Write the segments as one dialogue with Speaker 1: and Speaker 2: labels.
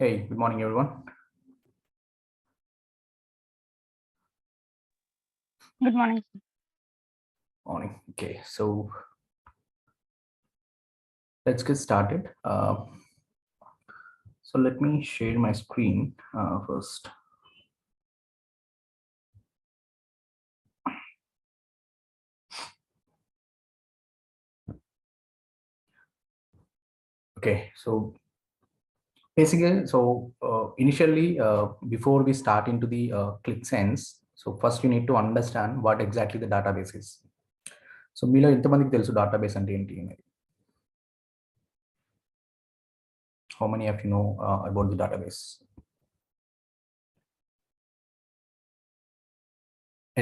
Speaker 1: Hey, good morning, everyone.
Speaker 2: Good morning.
Speaker 1: Morning. Okay, so let's get started. So let me share my screen first. Okay, so basically, initially, before we start into the ClickSense, so first you need to understand what exactly the database is. So మీలో ఎంతమందికి తెలుసు database అంటే ఏంటి అనేది? How many of you know about the database?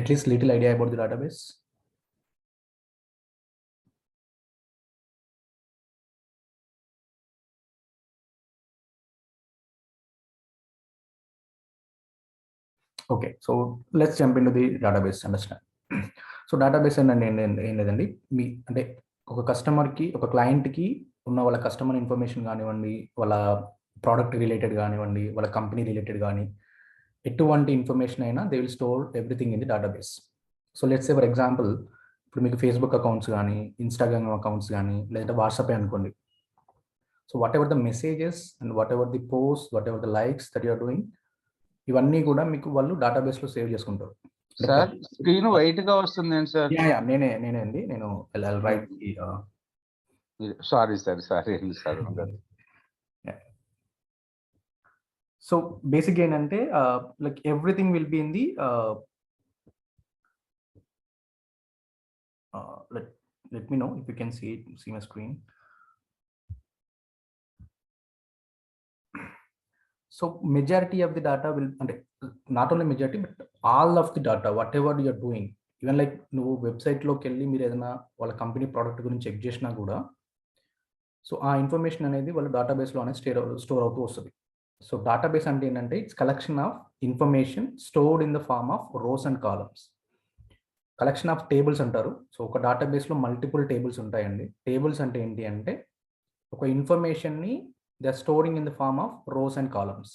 Speaker 1: At least little idea about the database. Okay so let's jump in to the database understand. So database అంటే ఏం లేదండి, మీ అంటే ఒక కస్టమర్కి ఒక క్లయింట్కి ఉన్న వాళ్ళ కస్టమర్ ఇన్ఫర్మేషన్ కానివ్వండి, వాళ్ళ ప్రోడక్ట్ రిలేటెడ్ కానివ్వండి, వాళ్ళ కంపెనీ రిలేటెడ్ కానీ ఎటువంటి ఇన్ఫర్మేషన్ అయినా they will store everything in the database. So let's say for example ఇప్పుడు మీకు ఫేస్బుక్ అకౌంట్స్ కానీ, ఇన్స్టాగ్రామ్ అకౌంట్స్ కానీ, లేదంటే వాట్సాప్ అనుకోండి. So whatever the messages and whatever the post, whatever the likes that you're doing, ఇవన్నీ కూడా మీకు వాళ్ళు డేటాబేస్ లో సేవ్ చేసుకుంటారు.
Speaker 3: సార్ స్క్రీన్ వైట్ గా వస్తుంది సార్.
Speaker 1: నేనే అండి, నేను right.
Speaker 3: Sorry sir.
Speaker 1: So basic ఏంటంటే like everything will be in the let me know if you can see my screen. So majority of the data will, and not only majority but all of the data, whatever you are doing, even like నువ్వు వెబ్సైట్లోకి వెళ్ళి మీరు ఏదైనా వాళ్ళ company product గురించి check చేసినా కూడా so ఆ ఇన్ఫర్మేషన్ అనేది వాళ్ళ డేటాబేస్లో అనేది స్టోర్ అవుతూ వస్తుంది. సో డేటాబేస్ అంటే ఏంటంటే it's collection of information stored in the form of rows and columns. Collection of tables అంటారు. సో ఒక డేటాబేస్లో మల్టిపుల్ టేబుల్స్ ఉంటాయండి. టేబుల్స్ అంటే ఏంటి అంటే ఒక ఇన్ఫర్మేషన్ని they are storing in the form of rows and columns.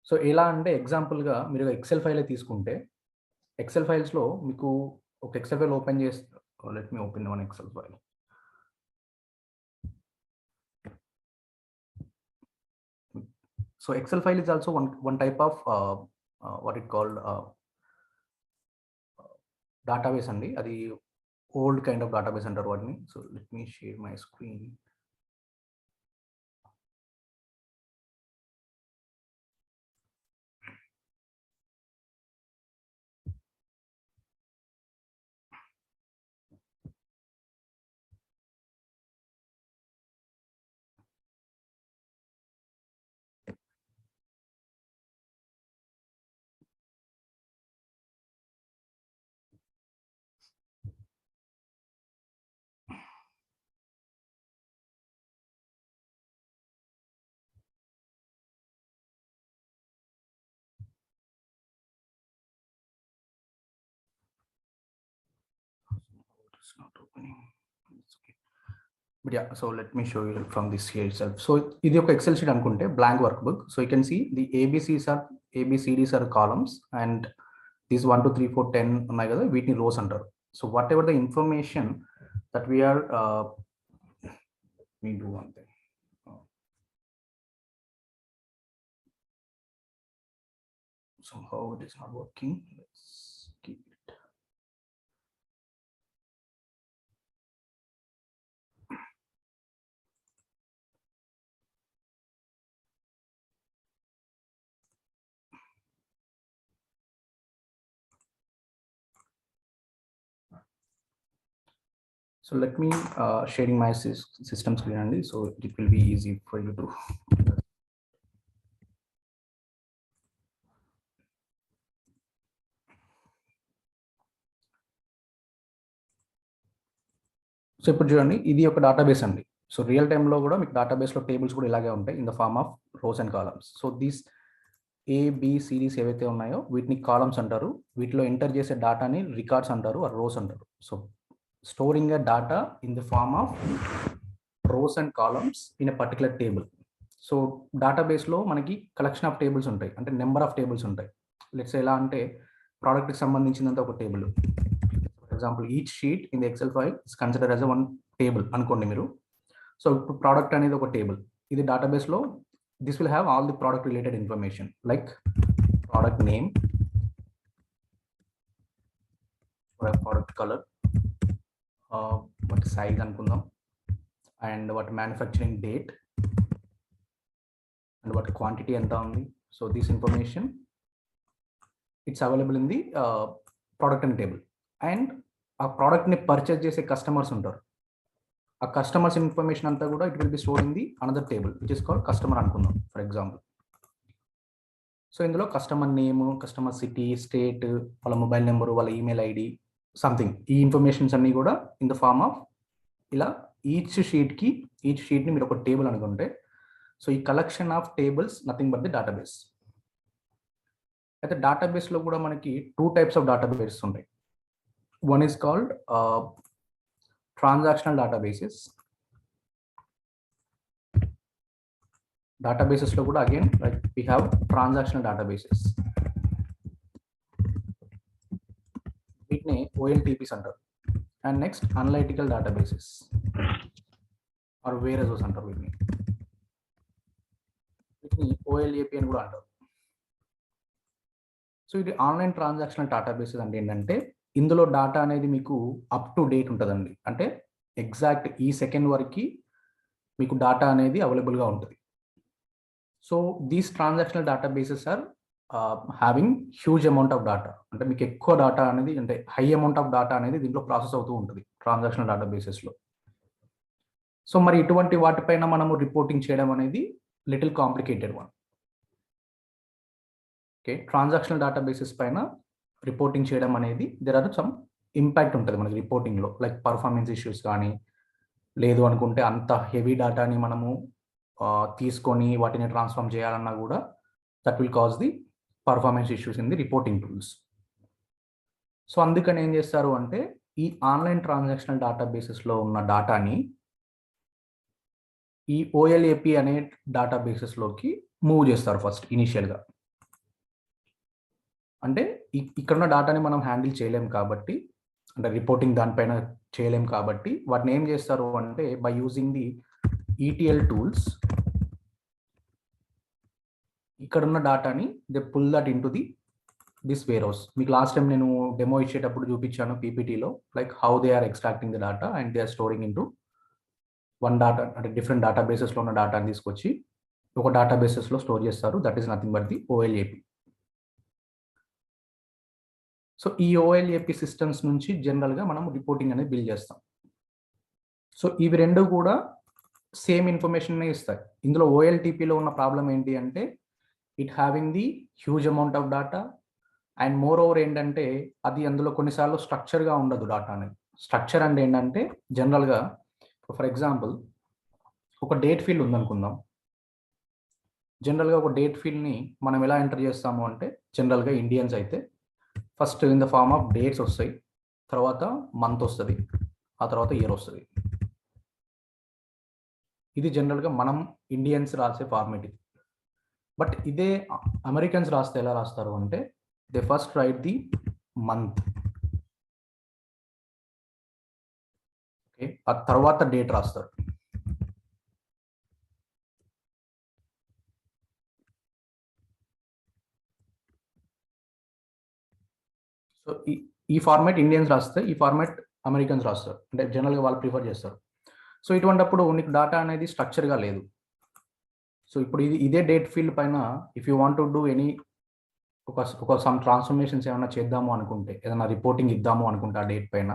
Speaker 1: So ఎలా అంటే ఎగ్జాంపుల్గా మీరు ఎక్సెల్ ఫైల్ తీసుకుంటే ఎక్సెల్ ఫైల్స్లో మీకు ఒక ఎక్సెల్ ఫైల్ ఓపెన్ చేస్తే, let me open one Excel file. So Excel file is also one type of what it called database అండి. అది ఓల్డ్ కైండ్ ఆఫ్ డేటాబేస్ అంటారు వాటిని. So let me share my screen. It's not opening. It's okay. But yeah, so let me show you from this here itself. So ఇది ఒక Excel sheet అనుకుంటే blank work book. So you can see the ABCDs are columns and these 1 2 3 4 10 ఉన్నాయి కదా, వీటిని rows అంటారు. So whatever the information that we're we do one thing. Somehow it is not working. Let's keep it. So let me sharing my system screen only, so it will be easy for you to. So ఇప్పుడు చూడండి, ఇది ఒక database అండి. So real టైంలో కూడా మీకు డేటాబేస్లో tables కూడా ఇలాగే ఉంటాయి in the form of rows and columns. So these ABCDs ఏవైతే ఉన్నాయో వీటిని కాలమ్స్ అంటారు. వీటిలో ఎంటర్ చేసే డేటాని రికార్డ్స్ అంటారు, ఆ రోస్ అంటారు. So storing a data in the form of rows and columns in a particular table. So డేటాబేస్లో మనకి కలెక్షన్ ఆఫ్ టేబుల్స్ ఉంటాయి, అంటే నెంబర్ ఆఫ్ టేబుల్స్ ఉంటాయి. లెట్స్ ఎలా అంటే ప్రోడక్ట్కి సంబంధించినంత ఒక table. For example each sheet in the Excel file is consider as one table అనుకోండి మీరు. సో ఇప్పుడు ప్రోడక్ట్ అనేది ఒక టేబుల్. ఇది డేటాబేస్లో this will have all the product related information like product name, product colour, వాటి సైజ్ అనుకుందాం, and వాటి మ్యానుఫ్యాక్చరింగ్ డేట్, అండ్ వాటి క్వాంటిటీ ఎంత ఉంది. So this information it's available in the product and table. And ఆ ప్రోడక్ట్ని పర్చేస్ చేసే customers ఉంటారు, ఆ కస్టమర్స్ ఇన్ఫర్మేషన్ అంతా కూడా it will be stored in the another table which is called customer అనుకుందాం ఫర్ ఎగ్జాంపుల్. సో ఇందులో customer name, customer city, state, వాళ్ళ మొబైల్ నెంబరు, వాళ్ళ ఈమెయిల్ ఐడి, సంథింగ్, ఈ ఇన్ఫర్మేషన్స్ అన్నీ కూడా ఇన్ ద ఫార్మ్ ఆఫ్ ఇలా ఈచ్ షీట్ని మీరు ఒక టేబుల్ అనుకుంటే, సో ఈ collection of tables nothing but the database. అయితే డేటాబేస్లో కూడా మనకి 2 types ఆఫ్ డేటాబేస్ ఉంటాయి. One is called transactional databases. డేటాబేసెస్లో కూడా again like we have transactional databases, వీటిని OLTPs అంటారు. And next analytical databases are warehouses అంటారు, వీటిని OLAP అని కూడా అంటారు. సో ఇది ఆన్లైన్ ట్రాన్సాక్షనల్ డేటాబేసెస్ అంటే ఏంటంటే ఇందులో డేటా అనేది మీకు అప్ టు డేట్ ఉంటుందండి, అంటే ఎగ్జాక్ట్ ఈ సెకండ్ వరకు మీకు డేటా అనేది అవైలబుల్గా ఉంటుంది. So these transactional databases are having huge amount of data, అంటే మీకు ఎక్కువ డేటా అనేది, అంటే హై అమౌంట్ ఆఫ్ డేటా అనేది దీంట్లో ప్రాసెస్ అవుతూ ఉంటుంది ట్రాన్సాక్షనల్ డేటాబేసెస్లో. సో మరి ఇటువంటి వాటిపైన మనము రిపోర్టింగ్ చేయడం అనేది little complicated one. Okay, transactional databases పైన రిపోర్టింగ్ చేయడం అనేది దెర్ ఆర్ సమ్ ఇంపాక్ట్ ఉంటుంది మనకి రిపోర్టింగ్లో, లైక్ పర్ఫార్మెన్స్ ఇష్యూస్ కానీ, లేదు అనుకుంటే అంత హెవీ డేటాని మనము తీసుకొని వాటిని ట్రాన్స్ఫార్మ్ చేయాలన్నా కూడా that will cause the performance issues in the reporting tools. So అందుకని ఏం చేస్తారు అంటే ఈ ఆన్లైన్ ట్రాన్సాక్షనల్ డేటాబేసెస్లో ఉన్న డేటాని ఈ OLAP అనే డేటాబేసెస్లోకి మూవ్ చేస్తారు ఫస్ట్ ఇనిషియల్గా. అంటే ఇక్కడున్న డేటాని మనం హ్యాండిల్ చేయలేం కాబట్టి, అంటే రిపోర్టింగ్ దానిపైన చేయలేం కాబట్టి వాటిని ఏం చేస్తారు అంటే by using the ETL tools ఇక్కడున్న డేటాని they pull that into this warehouse. మీకు లాస్ట్ టైం నేను డెమో ఇచ్చేటప్పుడు చూపించాను PPTలో, like how they are extracting the data and they are storing into one data, అంటే different డేటాబేసెస్లో ఉన్న డేటాని తీసుకొచ్చి ఒక డేటాబేసెస్లో స్టోర్ చేస్తారు. That is nothing but the OLAP. So ఈ OLAP సిస్టమ్స్ నుంచి జనరల్గా మనం రిపోర్టింగ్ అనేది బిల్డ్ చేస్తాం. సో ఇవి రెండు కూడా సేమ్ ఇన్ఫర్మేషన్నే ఇస్తాయి. ఇందులో OLTPలో ఉన్న ప్రాబ్లం ఏంటి అంటే it having the huge amount of data and more over ఏంటంటే అది అందులో కొన్నిసార్లు స్ట్రక్చర్గా ఉండదు డేటా అనేది. స్ట్రక్చర్ అంటే ఏంటంటే జనరల్గా ఫర్ ఎగ్జాంపుల్ ఒక డేట్ ఫీల్డ్ ఉందనుకుందాం. జనరల్గా ఒక డేట్ ఫీల్డ్ని మనం ఎలా ఎంటర్ చేస్తాము అంటే జనరల్గా ఇండియన్స్ అయితే first in the form of dates వస్తాయి, తర్వాత మంత్ వస్తుంది, ఆ తర్వాత ఇయర్ వస్తుంది. ఇది జనరల్గా మనం ఇండియన్స్ రాసే ఫార్మేట్ ఇది. బట్ ఇదే అమెరికన్స్ రాస్తే ఎలా రాస్తారు అంటే they first right the month, okay, ఆ తర్వాత డేట్ రాస్తారు. సో ఈ ఫార్మాట్ ఇండియన్స్ రాస్తే ఈ ఫార్మాట్ అమెరికన్స్ రాస్తారు, అంటే జనరల్గా వాళ్ళు ప్రిఫర్ చేస్తారు. సో ఇటువంటిప్పుడు నీకు డేటా అనేది స్ట్రక్చర్గా లేదు. సో ఇప్పుడు ఇదే డేట్ ఫీల్డ్ పైన if you want to do any ఒక సమ్ ట్రాన్స్ఫర్మేషన్స్ ఏమైనా చేద్దాము అనుకుంటే, ఏదైనా రిపోర్టింగ్ ఇద్దాము అనుకుంటే ఆ డేట్ పైన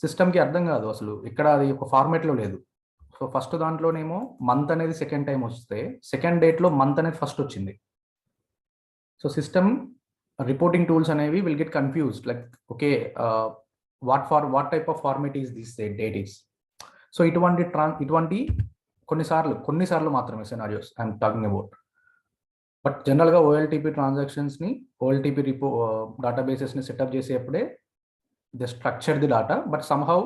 Speaker 1: సిస్టమ్కి అర్థం కాదు అసలు, ఇక్కడ అది ఒక ఫార్మాట్లో లేదు. సో ఫస్ట్ దాంట్లోనేమో మంత్ అనేది సెకండ్ టైం వస్తే సెకండ్ డేట్లో మంత్ అనేది ఫస్ట్ వచ్చింది. సో సిస్టమ్ రిపోర్టింగ్ టూల్స్ అనేవి will get confused, like okay what type of format is this date is. So ఇటువంటి కొన్నిసార్లు మాత్రమే scenarios I'm talking about. But జనరల్గా OLTP ట్రాన్సాక్షన్స్ని OLTP డేటాబేసెస్ని సెటప్ చేసేప్పుడే the structure the data, but somehow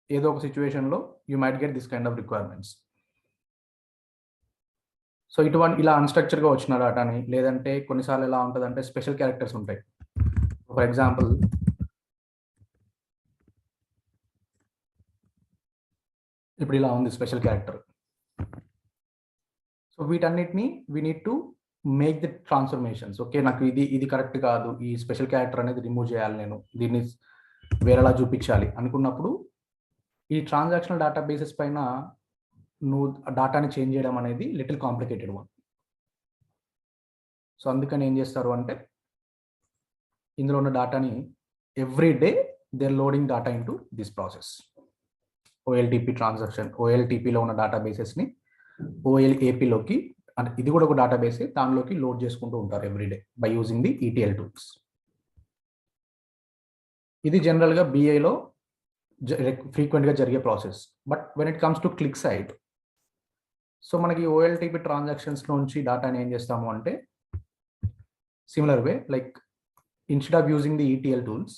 Speaker 1: ఏదో ఒక సిచ్యువేషన్లో you might get this kind of requirements. So ఇటువంటి ఇలా అన్స్ట్రక్చర్గా వచ్చిన డేటాని, లేదంటే కొన్నిసార్లు ఎలా ఉంటుందంటే స్పెషల్ క్యారెక్టర్స్ ఉంటాయి. ఫర్ ఎగ్జాంపుల్ ఇప్పుడు ఇలా ఉంది స్పెషల్ క్యారెక్టర్. సో వీటన్నిటిని we need to make the transformations. Okay, నాకు ఇది కరెక్ట్ కాదు, ఈ స్పెషల్ క్యారెక్టర్ అనేది రిమూవ్ చేయాలి, నేను దీన్ని వేరేలా చూపించాలి అనుకున్నప్పుడు ఈ ట్రాన్సాక్షనల్ డేటా బేసెస్ పైన నువ్వు డేటాని చేంజ్ చేయడం అనేది లిటిల్ కాంప్లికేటెడ్ వన్. సో అందుకని ఏం చేస్తారు అంటే ఇందులో ఉన్న డేటాని every day they are loading data into this process. OLTP transaction, ఓఎల్టీపీలో ఉన్న డేటా బేసెస్ని ఓఎల్ఏపీలోకి, అంటే ఇది కూడా ఒక డేటాబేసే, దానిలోకి లోడ్ చేసుకుంటూ ఉంటారు everyday by using the ETL tools. ఇది జనరల్గా బిఐలో ఫ్రీక్వెంట్గా జరిగే process. But when it comes to click side, so మనకి ఓఎల్టీపీ ట్రాన్సాక్షన్స్ నుంచి డేటాని ఏం చేస్తాము అంటే similar way, like instead of using the ETL tools,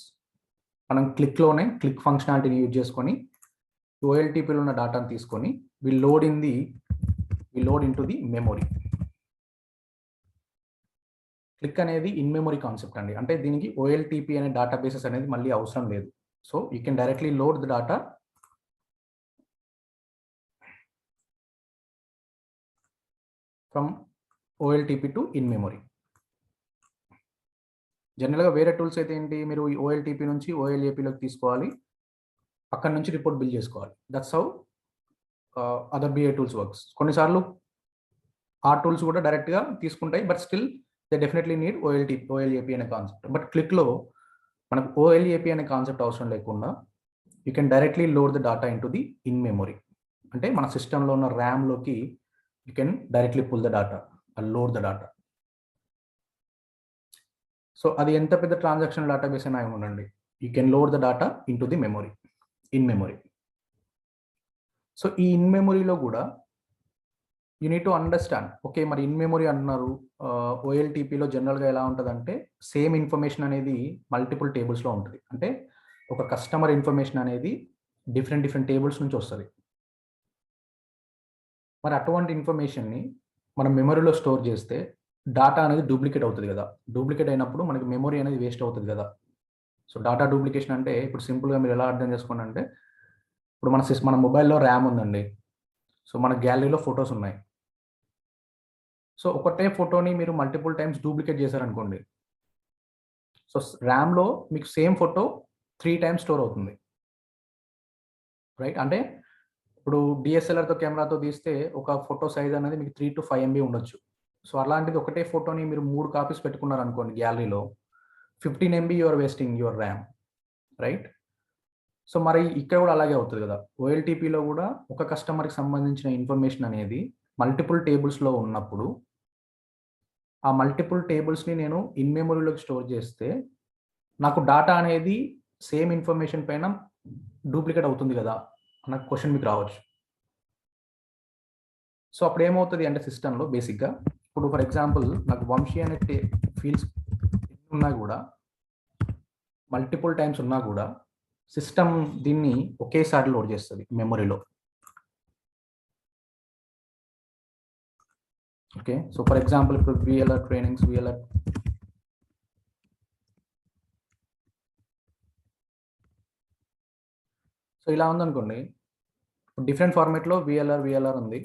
Speaker 1: మనం క్లిక్లోనే క్లిక్ ఫంక్షనాలిటీని యూజ్ చేసుకొని ఓఎల్టీపీలో ఉన్న డేటాను తీసుకొని we load into the memory. Qlik అనేది ఇన్ మెమొరీ కాన్సెప్ట్ అండి. అంటే దీనికి ఓఎల్టీపీ అనే డేటాబేసెస్ అనేది మళ్ళీ అవసరం లేదు. So you can directly load the data from OLTP to in memory. జనరల్గా వేరే టూల్స్ అయితే ఏంటి, మీరు ఓఎల్టీపీ నుంచి ఓఎల్ఏపీలోకి తీసుకోవాలి, అక్కడ నుంచి రిపోర్ట్ బిల్డ్ చేసుకోవాలి. That's how other BI tools works. కొన్నిసార్లు ఆ టూల్స్ కూడా డైరెక్ట్గా తీసుకుంటాయి, but still they definitely need OLAP అనే కాన్సెప్ట్. బట్ క్లిక్లో మనకు ఓఎల్ఏపీ అనే కాన్సెప్ట్ అవసరం లేకుండా you can directly load the data into the in memory. అంటే మన సిస్టంలో ఉన్న ర్యామ్లోకి you can directly pull the data and load the data. So అది ఎంత పెద్ద ట్రాన్సాక్షన్ డేటాబేస్ అయినా ఉండండి, you can load the data into the memory, in memory. So ఈ ఇన్ మెమొరీలో కూడా you need to understand, okay మరి ఇన్ మెమొరీ అంటున్నారు, ఓఎల్టీపీలో జనరల్గా ఎలా ఉంటుందంటే సేమ్ ఇన్ఫర్మేషన్ అనేది మల్టిపుల్ టేబుల్స్లో ఉంటుంది. అంటే ఒక కస్టమర్ ఇన్ఫర్మేషన్ అనేది డిఫరెంట్ టేబుల్స్ నుంచి వస్తుంది. మరి అటువంటి ఇన్ఫర్మేషన్ని మనం మెమొరీలో స్టోర్ చేస్తే డేటా అనేది డూప్లికేట్ అవుతుంది కదా. డూప్లికేట్ అయినప్పుడు మనకి మెమొరీ అనేది వేస్ట్ అవుతుంది కదా. సో డేటా డూప్లికేషన్ అంటే ఇప్పుడు సింపుల్గా మీరు ఎలా అర్థం చేసుకోండి అంటే, ఇప్పుడు మన మొబైల్లో ర్యామ్ ఉందండి, సో మన గ్యాలరీలో ఫొటోస్ ఉన్నాయి. సో ఒకటే ఫోటోని మీరు మల్టిపుల్ టైమ్స్ డూప్లికేట్ చేశారనుకోండి, సో ర్యామ్లో మీకు సేమ్ ఫోటో 3 times స్టోర్ అవుతుంది, రైట్? అంటే ఇప్పుడు డిఎస్ఎల్ఆర్తో కెమెరాతో తీస్తే ఒక ఫోటో సైజ్ అనేది మీకు 3 to 5 MB ఉండొచ్చు. సో అలాంటిది ఒకటే ఫోటోని మీరు 3 కాపీస్ పెట్టుకున్నారనుకోండి గ్యాలరీలో, 15 MB you're wasting your RAM, right? So మరి ఇక్కడ కూడా అలాగే అవుతుంది కదా. ఓఎల్టీపీలో కూడా ఒక కస్టమర్కి సంబంధించిన ఇన్ఫర్మేషన్ అనేది మల్టిపుల్ టేబుల్స్లో ఉన్నప్పుడు ఆ మల్టిపుల్ టేబుల్స్ని నేను ఇన్ మెమొరీలోకి స్టోర్ చేస్తే నాకు డేటా అనేది సేమ్ ఇన్ఫర్మేషన్ పైన డూప్లికేట్ అవుతుంది కదా అన్న క్వశ్చన్ మీకు రావచ్చు. సో అప్పుడు ఏమవుతుంది అంటే సిస్టంలో బేసిక్గా, ఇప్పుడు ఫర్ ఎగ్జాంపుల్ నాకు వంశీ అనే ఫీల్డ్స్ ఉన్నా కూడా, మల్టిపుల్ టైమ్స్ ఉన్నా కూడా సిస్టమ్ దీన్ని ఒకేసారి లోడ్ చేస్తుంది మెమొరీలో. ఓకే, సో ఫర్ ఎగ్జాంపుల్ ఇప్పుడు VLR ట్రైనింగ్స్, VLR సో ఇలా ఉందనుకోండి, డిఫరెంట్ ఫార్మేట్లో VLR ఉంది.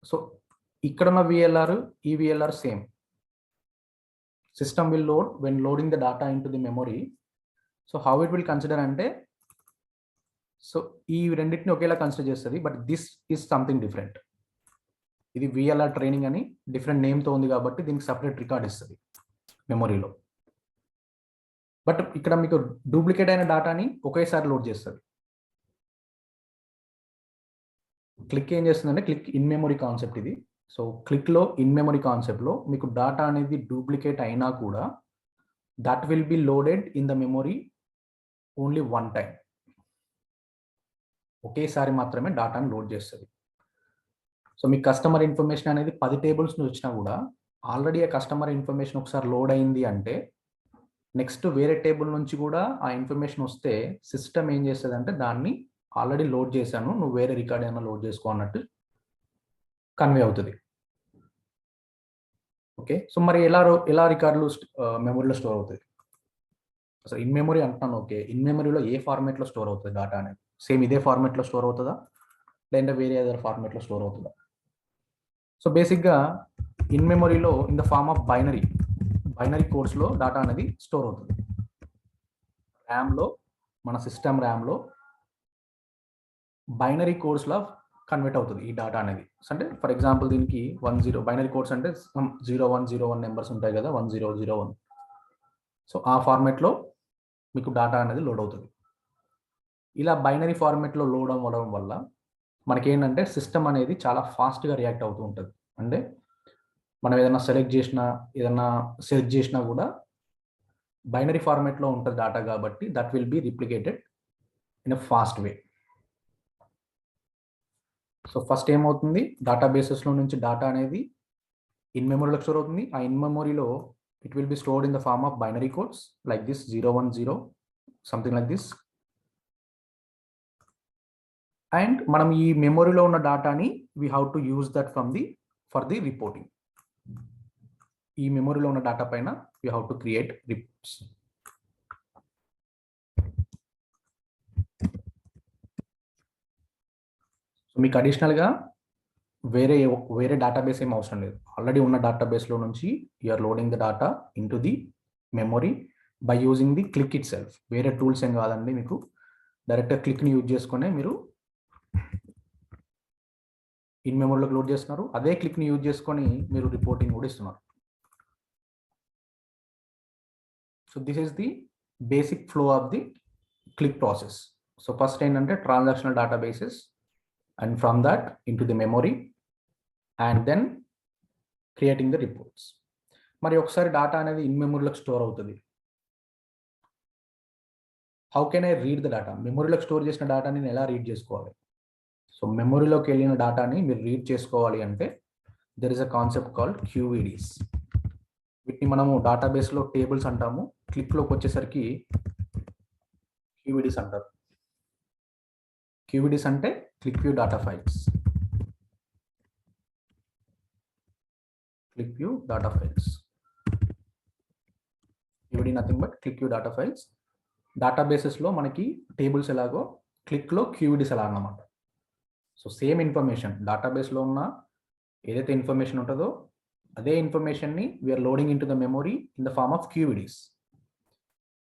Speaker 1: సో ఇక్కడున్న VLR, ఈ VLR same. System will load when loading the data in to the memory. So how it will consider అంటే, so ఈ రెండింటిని ఒకేలా కన్సిడర్ చేస్తుంది, but this is something different. ఇది VLR ట్రైనింగ్ అని డిఫరెంట్ నేమ్తో ఉంది కాబట్టి దీనికి సపరేట్ రికార్డ్ ఇస్తుంది మెమొరీలో. బట్ ఇక్కడ మీకు డూప్లికేట్ అయిన డేటాని ఒకేసారి లోడ్ చేస్తుంది. క్లిక్ ఏం చేస్తుందంటే, క్లిక్ ఇన్ మెమొరీ కాన్సెప్ట్ ఇది. సో క్లిక్లో ఇన్ మెమొరీ కాన్సెప్ట్లో మీకు డేటా అనేది డూప్లికేట్ అయినా కూడా that will be loaded in the memory only one time. ఒకేసారి మాత్రమే డేటాని లోడ్ చేస్తుంది. సో మీ కస్టమర్ ఇన్ఫర్మేషన్ అనేది 10 tables నుంచి వచ్చినా కూడా ఆల్రెడీ ఆ కస్టమర్ ఇన్ఫర్మేషన్ ఒకసారి లోడ్ అయింది అంటే నెక్స్ట్ వేరే టేబుల్ నుంచి కూడా ఆ ఇన్ఫర్మేషన్ వస్తే సిస్టమ్ ఏం చేస్తుంది అంటే దాన్ని ఆల్రెడీ లోడ్ చేశాను, నువ్వు వేరే రికార్డ్ ఏమైనా లోడ్ చేసుకో అన్నట్టు కన్వే అవుతుంది. ఓకే. సో మరి ఎలా రికార్డులు మెమరీలో స్టోర్ అవుతాయి? అసలు ఇన్ మెమరీ అంటున్నాను ఓకే. ఇన్ మెమరీలో ఏ ఫార్మాట్‌లో స్టోర్ అవుతది డాటా అనేది? సేమ్ ఇదే ఫార్మాట్‌లో స్టోర్ అవుతదా? లేదంటే వేరే అదర్ ఫార్మాట్‌లో స్టోర్ అవుతదా? సో బేసిక్‌గా ఇన్ మెమరీలో in the form of binary కోడ్స్‌లో డాటా అనేది స్టోర్ అవుతుంది. ర్యామ్‌లో మన సిస్టమ్ ర్యామ్‌లో బైనరీ కోడ్స్‌లా కన్వర్ట్ అవుతది ఈ డాటా అనేది. అంటే ఫర్ ఎగ్జాంపుల్ దీనికి 10 బైనరీ కోడ్స్ అంటే 0101 నంబర్స్ ఉంటాయి కదా! 1001. సో ఆ ఫార్మాట్‌లో మీకు డాటా అనేది లోడ్ అవుతది. ఇలా బైనరీ ఫార్మాట్‌లో లోడ్ అవ్వడం వల్ల మనకేంటంటే సిస్టమ్ అనేది చాలా ఫాస్ట్‌గా రియాక్ట్ అవుతూ ఉంటది. అంటే మనం ఏదైనా ఏదన్నా సెర్చ్ చేసినా కూడా బైనరీ ఫార్మాట్‌లో ఉంటది డాటా కాబట్టి that will be replicated in a fast way. So first ఏమవుతుంది డేటాబేసెస్‌లో నుంచి డాటా అనేది ఇన్ మెమరీలోకి స్టోర్ అవుతుంది. ఆ ఇన్ మెమరీలో it will be stored in the form of binary codes like this 010 something like this. And మనం ఈ మెమరీలో ఉన్న డాటాని we have to use that for the reporting. ఈ మెమరీలో ఉన్న డాటా పైన we have to create reports. So మీకు అడిషనల్‌గా వేరే డేటాబేస్ ఏం అవసరం లేదు. ఆల్రెడీ ఉన్న డేటాబేస్‌లో నుంచి you are loading the data into the memory by using the Qlik itself. వేరే టూల్స్ ఏం కాదండి మీకు. డైరెక్ట్‌గా క్లిక్‌ని యూజ్ చేసుకొనే మీరు ఇన్ మెమరీలోకి లోడ్ చేస్తున్నారు. అదే క్లిక్‌ని యూజ్ చేసుకొని మీరు రిపోర్టింగ్ కూడా ఇస్తున్నారు. So this is the basic flow of the Qlik process. So first ఏంటంటే transactional databases and from that into the memory and then creating the reports. మరి ఒకసారి డాటా అనేది ఇన్ మెమరీలోకి స్టోర్ అవుతుంది. How can I read the data? మెమరీలోకి store చేసిన డాటాని నేను ఎలా రీడ్ చేసుకోవాలి? సో మెమరీలోకి వెళ్ళిన డాటాని మీరు రీడ్ చేసుకోవాలి అంటే there is a concept called QVDs. వీటిని మనము డేటాబేస్‌లో టేబుల్స్ అంటాము. క్లిక్‌లోకి వచ్చేసరికి క్యూవిడీస్ అంటారు. క్యూవిడీస్ అంటే QlikView data files. QlikView data files. QVD nothing but QlikView data files. డేటాబేసెస్‌లో మనకి టేబుల్స్ ఎలాగో క్లిక్‌లో క్యూవిడీస్ అలా అన్నమాట. సో సేమ్ ఇన్ఫర్మేషన్ డేటాబేస్‌లో ఉన్న ఏదైతే ఇన్ఫర్మేషన్ ఉంటుందో అదే ఇన్ఫర్మేషన్‌ని we are loading into the memory in the form of QVDs.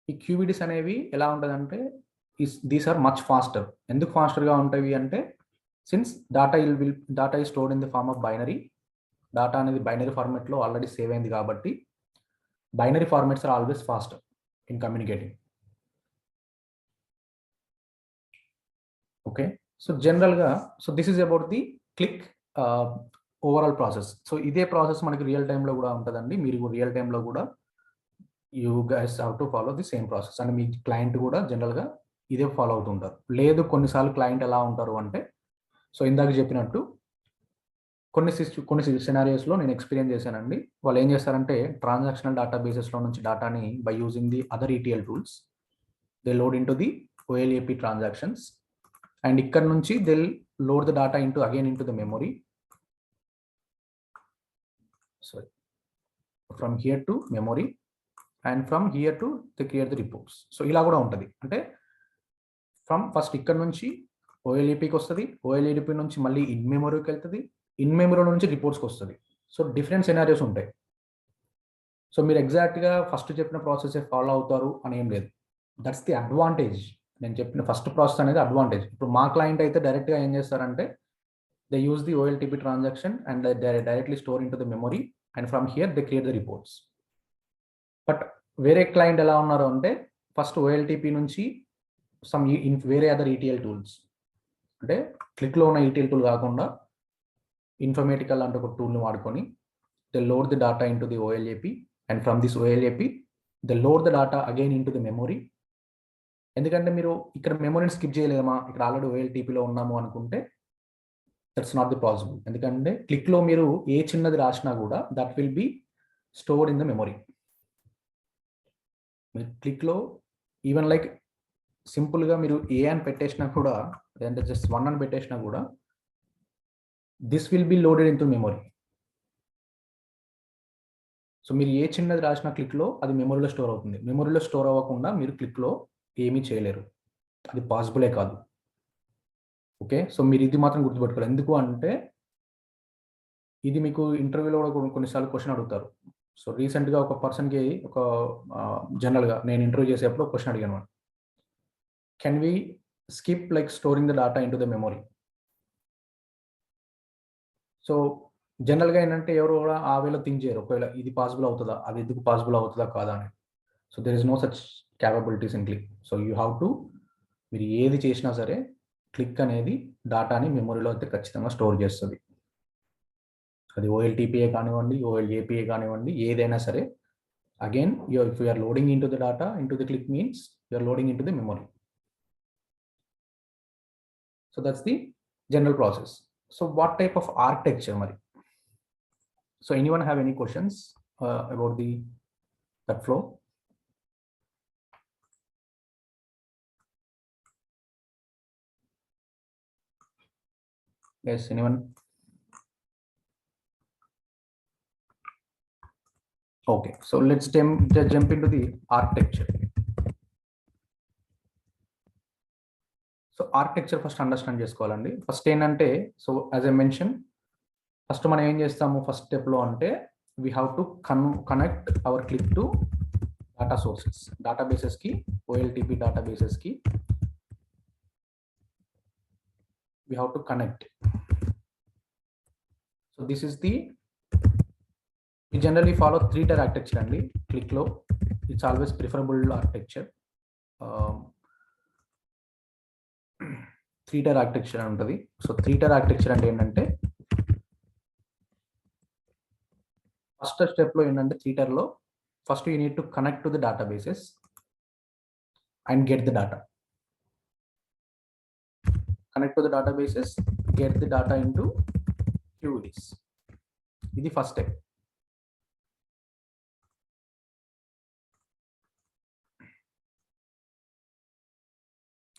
Speaker 1: ఈ క్యూవిడీస్ అనేవి ఎలా ఉంటదంటే దీస్ ఆర్ మచ్ ఫాస్టర్. ఎందుకు ఫాస్టర్‌గా ఉంటాయి అంటే since data is stored in the form of binary. Data అనేది బైనరీ ఫార్మాట్‌లో ఆల్రెడీ సేవ్ అయింది కాబట్టి binary formats are always faster in communicating. Okay. So జనరల్‌గా this is about the Qlik overall process. So ఇదే ప్రాసెస్ మనకి real టైమ్‌లో కూడా ఉంటదండి. మీరు రియల్ టైమ్‌లో కూడా you guys have to follow the same process. And మీ క్లయింట్ కూడా జనరల్‌గా ఇదే ఫాలో అవుతుంటారు. లేదు కొన్నిసార్లు క్లయింట్ ఎలా ఉంటారు అంటే సో ఇందాక చెప్పినట్టు కొన్ని సినారియోస్‌లో నేను ఎక్స్‌పీరియన్స్ చేశానండి. వాళ్ళు ఏం చేస్తారంటే ట్రాన్సాక్షనల్ డేటాబేసెస్‌లో నుంచి డాటాని by using the other ETL tools they load into the OLAP transactions and ఇక్కడ నుంచి they load the data into the memory. Sorry. From here to memory and from here to they create the reports. So ఇలా కూడా ఉంటది. అంటే first ఇక్కడ నుంచి OLAPకి వస్తది. OLAP నుంచి మళ్ళీ ఇన్ మెమరీకి వెళ్తది. ఇన్ మెమరీ నుంచి రిపోర్ట్స్‌కి వస్తది. సో డిఫరెంట్ సినారియోస్ ఉంటాయి. సో మీరు ఎగ్జాక్ట్‌గా ఫస్ట్ చెప్పిన ప్రాసెసే ఫాలో అవుతారు అని ఏం లేదు. That's the advantage. నేను చెప్పిన ఫస్ట్ ప్రాసెస్ అనేది అడ్వాంటేజ్. ఇప్పుడు మా క్లయింట్ అయితే డైరెక్ట్‌గా ఏం చేస్తారంటే they use the OLTP transaction and they directly store into the memory and from here they create the reports. But వేరే క్లయింట్ ఎలా ఉన్నారు అంటే ఫస్ట్ OLTP నుంచి వేరే అదర్ ETL టూల్స్ అంటే క్లిక్‌లో ఉన్న ETL టూల్ కాకుండా ఇన్ఫర్మేటికల్ అంటే ఒక టూల్‌ని వాడుకొని they load the data into the OLAP and from this OLAP they load the data again into the memory. ఎందుకంటే మీరు ఇక్కడ మెమరీని స్కిప్ చేయలేమా? ఇక్కడ ఆల్రెడీ OLTPలో ఉన్నాము అనుకుంటే దట్స్ నాట్ ది పాసిబుల్. ఎందుకంటే క్లిక్‌లో మీరు ఏ చిన్నది రాసినా కూడా that will be stored in the memory. మీరు క్లిక్‌లో ఈవెన్ లైక్ సింపుల్‌గా మీరు ఏ అని పెట్టేసినా కూడా లేదంటే జస్ట్ 1 అని పెట్టేసినా కూడా this will be loaded into memory. So మీరు ఏ చిన్నది రాసిన క్లిక్లో అది మెమొరీలో స్టోర్ అవుతుంది. మెమొరీలో స్టోర్ అవ్వకుండా మీరు క్లిక్లో ఏమీ చేయలేరు, అది పాసిబులే కాదు. ఓకే, సో మీరు ఇది మాత్రం గుర్తుపెట్టుకోవాలి. ఎందుకు అంటే ఇది మీకు ఇంటర్వ్యూలో కూడా కొన్నిసార్లు క్వశ్చన్ అడుగుతారు. సో రీసెంట్గా ఒక పర్సన్కి ఒక జనరల్గా నేను ఇంటర్వ్యూ చేసేటప్పుడు ఒక క్వశ్చన్ అడిగాను. Can we skip like storing the data in to the memory? So జనరల్గా ఏంటంటే ఎవరు కూడా ఆ వేలో థింక్ చేయరు, ఒకవేళ ఇది పాసిబుల్ అవుతుందా, అది ఎందుకు పాసిబుల్ అవుతుందా కాదా అని. So there is no such capabilities in Qlik. So you have to, మీరు ఏది చేసినా సరే క్లిక్ అనేది డాటాని మెమొరీలో అయితే ఖచ్చితంగా స్టోర్ చేస్తుంది. అది OLTPA కానివ్వండి, OLAPA కానివ్వండి, ఏదైనా సరే. Again if you're loading in to the data in to the Qlik means you're loading in to the memory. So that's the general process. So what type of architecture మరి? So anyone have any questions about that flow? Yes, anyone? Okay, so let's just jump into the architecture. So architecture first understand చేసుకోవాలండి. First ఏంటంటే, so as I mention, first మనం ఏం చేస్తాము first స్టెప్లో అంటే we have to connect our Qlik to data sources, డేటాబేసెస్కి, OLTP డేటాబేసెస్కి we have to connect. So this is the, we generally follow 3-tier architecture అండి click లో. It's always preferable architecture. 3-tier architecture ఉంటుంది. So 3-tier architecture అంటే ఏంటంటే first step లో ఏంటంటే 3-tier లో first you need to connect to the databases and get the data. Connect to the databases, get the data into QEDs. This is first step.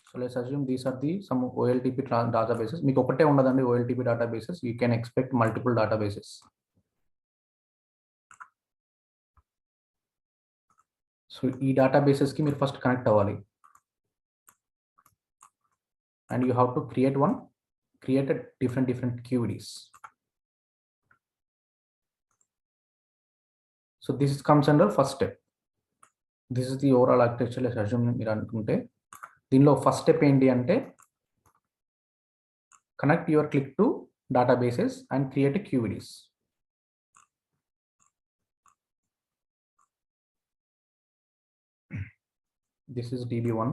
Speaker 1: So let's assume these are some OLTP databases. మీకు ఒకటే ఉండదండి OLTP databases. You can expect multiple databases. So ఈ databases కి మీరు first connect అవ్వాలి. And you have to create a different QEDs. So this comes under first step. This is the overall architecture. Let's assume మీరు అనుకుంటే దీనిలో first step ఏంటి అంటే connect your click to databases and create QEDs. This is DB1,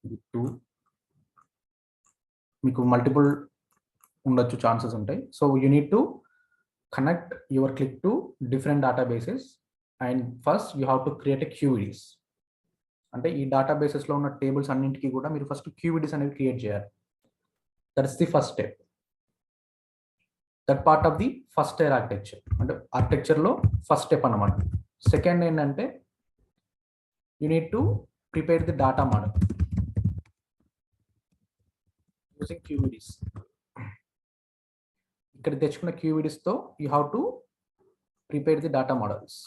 Speaker 1: DB2. మీకు multiple ఉండొచ్చు, chances ఉంటాయి. So you need to connect your click to different databases and first you have to create a QEDs. అంటే ఈ databases లో ఉన్న tables అన్నింటికి కూడా మీరు ఫస్ట్ QEDs అనేవి క్రియేట్ చేయాలి. That's the first step. That part of the first tier architecture, అంటే ఆర్కిటెక్చర్ లో ఫస్ట్ స్టెప్ అన్నమాట. సెకండ్ ఏంటంటే you need to prepare the data model using QEDs. ఇక్కడ తెచ్చుకున్న QEDs తో you have to prepare the data models.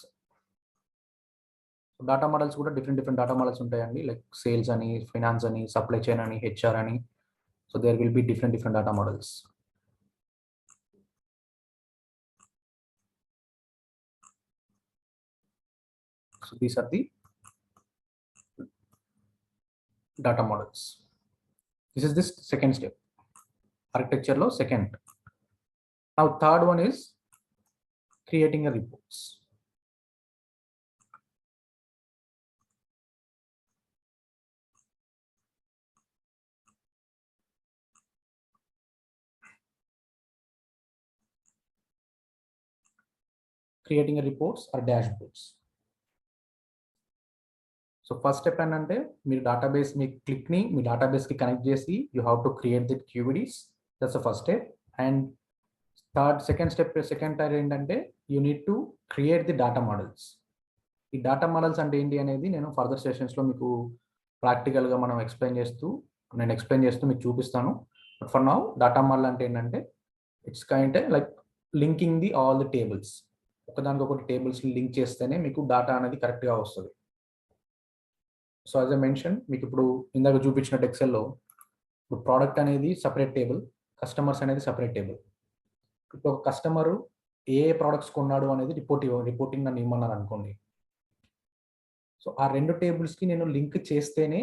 Speaker 1: Data models కూడా different data models ఉంటాయండి, like sales అని, ఫైనాన్స్ అని, సప్లై చైన్ అని, HR అని. So there will be different data models. So these are the data models. This is this second step, architecture lo second. Now third one is creating a reports. Creating a reports or dashboards. So first step ఏంటంటే మీరు database, మీ క్లిక్ని మీ డేటాబేస్కి connect చేసి you have to create the QEDs. That's the first step. And second tier ఏంటంటే you need to create the data models. ఈ data models అంటే ఏంటి అనేది నేను ఫర్దర్ సెషన్స్లో మీకు ప్రాక్టికల్గా నేను ఎక్స్ప్లెయిన్ చేస్తూ మీకు చూపిస్తాను. But for now data model అంటే ఏంటంటే it's kind like linking the all the tables, ఒకదానికి ఒకటి టేబుల్స్ లింక్ చేస్తేనే మీకు డేటా అనేది కరెక్ట్గా వస్తుంది. సో యాజ్ ఐ మెన్షన్, మీకు ఇప్పుడు ఇందాక చూపించినట్టు ఎక్సెల్లో ఇప్పుడు ప్రోడక్ట్ అనేది సపరేట్ టేబుల్, కస్టమర్స్ అనేది సపరేట్ టేబుల్. ఇప్పుడు ఒక కస్టమరు ఏ ప్రోడక్ట్స్ కొన్నాడు అనేది రిపోర్టింగ్ నన్ను ఇమ్మన్నారు అనుకోండి. సో ఆ 2 టేబుల్స్కి నేను లింక్ చేస్తేనే,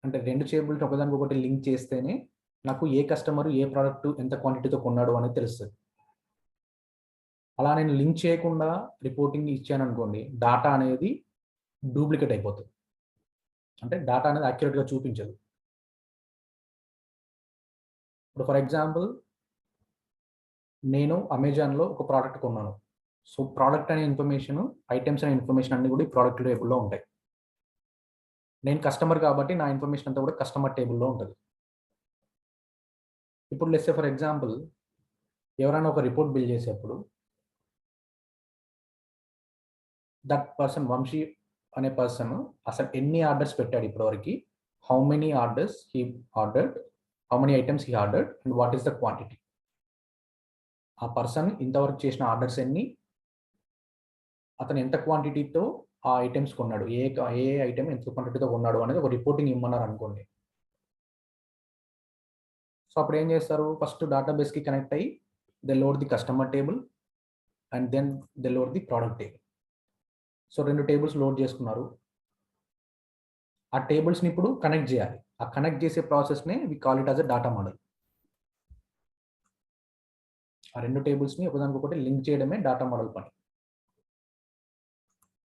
Speaker 1: అంటే 2 టేబుల్స్ ఒకదానికి ఒకటి లింక్ చేస్తేనే నాకు ఏ కస్టమర్ ఏ ప్రోడక్ట్ ఎంత క్వాంటిటీతో కొన్నాడు అనేది తెలుస్తుంది. అలా నేను లింక్ చేయకుండా రిపోర్టింగ్ ఇచ్చాను అనుకోండి, డేటా అనేది డూప్లికేట్ అయిపోతుంది, అంటే డేటా అనేది యాక్యురేట్గా చూపించదు. ఇప్పుడు ఫర్ ఎగ్జాంపుల్, నేను అమెజాన్లో ఒక ప్రోడక్ట్ కొన్నాను. సో ప్రోడక్ట్ అనే ఇన్ఫర్మేషన్, ఐటమ్స్ అనే ఇన్ఫర్మేషన్ అన్ని కూడా ఈ ప్రోడక్ట్ టేబుల్లో ఉంటాయి. నేను కస్టమర్ కాబట్టి నా ఇన్ఫర్మేషన్ అంతా కూడా కస్టమర్ టేబుల్లో ఉంటుంది. ఇప్పుడు లెట్స్ సే ఫర్ ఎగ్జాంపుల్, ఎవరైనా ఒక రిపోర్ట్ బిల్ చేసేప్పుడు దట్ పర్సన్, వంశీ అనే పర్సన్ అసలు ఎన్ని ఆర్డర్స్ పెట్టాడు ఇప్పటివరకు, how many orders he ordered, how many items he ordered and what is the quantity. ఆ పర్సన్ ఇంతవరకు చేసిన ఆర్డర్స్ ఎన్ని, అతను ఎంత క్వాంటిటీతో ఆ ఐటమ్స్ కొన్నాడు, ఏ ఐటమ్ ఎంత క్వాంటిటీతో కొన్నాడు అనేది ఒక రిపోర్టింగ్ ఇమ్మన్నారు అనుకోండి. సో అప్పుడు ఏం చేస్తారు, ఫస్ట్ డేటాబేస్కి కనెక్ట్ అయ్యి they load the customer table and then they load the product table. So 2 tables load చేసుకున్నారు. ఆ టేబుల్స్ని ఇప్పుడు కనెక్ట్ చేయాలి. ఆ కనెక్ట్ చేసే ప్రాసెస్నే we call it as a data model. ఆ 2 టేబుల్స్ని ఒకదానికొకటి లింక్ చేయడమే డేటా మోడల్ పని.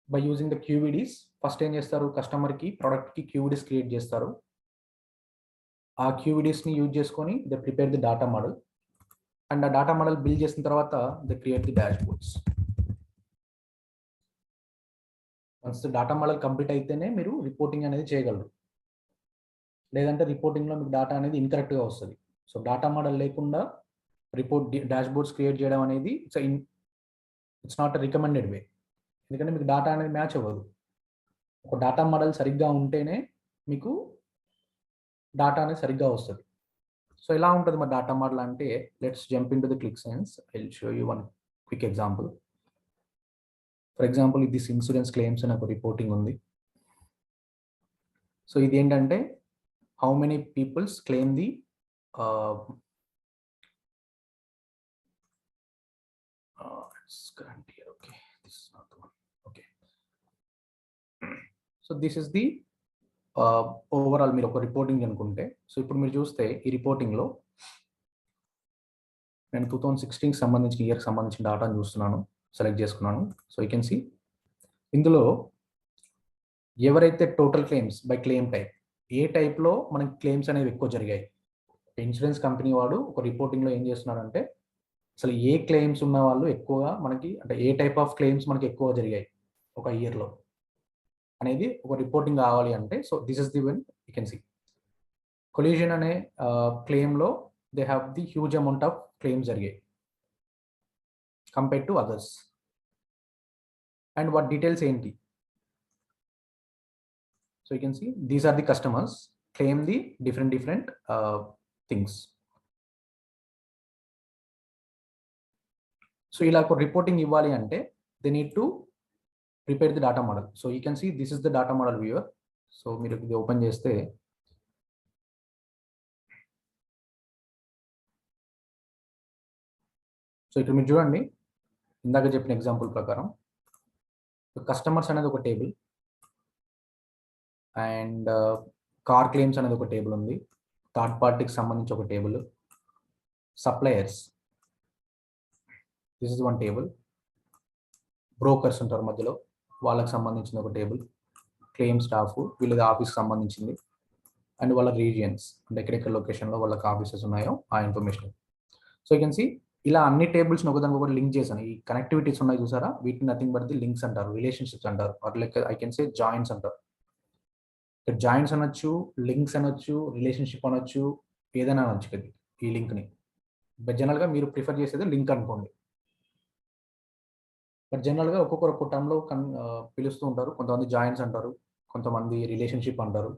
Speaker 1: By using the QVDs, first ఏం చేస్తారు, కస్టమర్కి ప్రోడక్ట్కి క్యూవిడీస్ క్రియేట్ చేస్తారు. ఆ క్యూవిడీస్ని యూజ్ చేసుకొని they prepare the data model, and ఆ డేటా మోడల్ బిల్డ్ చేసిన తర్వాత they create the dash boards. Once data model complete అయితేనే మీరు రిపోర్టింగ్ అనేది చేయగలరు, లేదంటే రిపోర్టింగ్లో మీకు డేటా అనేది ఇన్కరెక్ట్గా వస్తుంది. సో డేటా మోడల్ లేకుండా రిపోర్ట్ డాష్ బోర్డ్స్ క్రియేట్ చేయడం అనేది ఇట్స్ నాట్ అ రికమెండెడ్ వే, ఎందుకంటే మీకు డేటా అనేది మ్యాచ్ అవ్వదు. ఒక డేటా మోడల్ సరిగ్గా ఉంటేనే మీకు డేటా అనేది సరిగ్గా వస్తుంది. సో ఎలా ఉంటుంది మరి డేటా మోడల్ అంటే, let's jump in to the Qlik Sense. I will show you one quick example. For example, this insurance claims అని ఒక రిపోర్టింగ్ ఉంది. సో ఇది ఏంటంటే how many peoples claim the current year. Okay, this is not the one. Okay, so this is the overall మీరు ఒక reporting అనుకుంటే. So ఇప్పుడు మీరు చూస్తే ఈ రిపోర్టింగ్లో నేను 2016కి సంబంధించిన ఇయర్కి సంబంధించిన డేటాను చూస్తున్నాను, సెలెక్ట్ చేసుకున్నాను. సో యూ కెన్ సీ ఇందులో ఎవరైతే total claims by claim type, ఏ టైప్లో మనకి క్లెయిమ్స్ అనేవి ఎక్కువ జరిగాయి. ఇన్సూరెన్స్ కంపెనీ వాడు ఒక రిపోర్టింగ్లో ఏం చేస్తున్నారంటే, అసలు ఏ క్లెయిమ్స్ ఉన్న వాళ్ళు ఎక్కువగా మనకి, అంటే ఏ టైప్ ఆఫ్ క్లెయిమ్స్ మనకి ఎక్కువ జరిగాయి ఒక ఇయర్లో అనేది ఒక రిపోర్టింగ్ కావాలి అంటే, so this is the one you can see. Collision అనే క్లెయిమ్లో they have the huge amount of claims జరిగాయి compare to others. And what details ఏంటి, so you can see these are the customers claim the different things. So ఇలా ఒక reporting ఇవ్వాలి అంటే they need to prepare the data model. So you can see this is the data model viewer. So మీరు ఇది open చేస్తే, so ఇక్కడ మీరు చూడండి, ఇందాక చెప్పిన ఎగ్జాంపుల్ ప్రకారం కస్టమర్స్ అనేది ఒక టేబుల్, అండ్ కార్ క్లెయిమ్స్ అనేది ఒక టేబుల్ ఉంది, థర్డ్ పార్టీకి సంబంధించి ఒక table, suppliers this is one table, brokers ఉంటారు మధ్యలో వాళ్ళకి సంబంధించిన ఒక టేబుల్, క్లెయిమ్ స్టాఫ్ వీళ్ళది ఆఫీస్కి సంబంధించింది, అండ్ వాళ్ళ రీజియన్స్ అంటే ఎక్కడెక్కడ లొకేషన్లో వాళ్ళకి ఆఫీసెస్ ఉన్నాయో ఆ information. So you can see ఇలా అన్ని టేబుల్స్ని ఒకదానికి ఒకటి లింక్ చేశాను. ఈ కనెక్టివిటీస్ ఉన్నాయి చూసారా, వీటిని నథింగ్ బట్ ది లింక్స్ అంటారు, రిలేషన్షిప్స్ అంటారు, or like I can say joints అంటారు. ఇక్కడ జాయింట్స్ అనొచ్చు, లింక్స్ అనొచ్చు, రిలేషన్షిప్ అనొచ్చు, ఏదైనా అనొచ్చు కదా ఈ లింక్ని. బట్ జనరల్గా మీరు ప్రిఫర్ చేసేది లింక్ అనుకోండి. బట్ జనరల్గా ఒక్కొక్క టర్మ్లో పిలుస్తూ ఉంటారు, కొంతమంది జాయింట్స్ అంటారు, కొంతమంది రిలేషన్షిప్ అంటారు.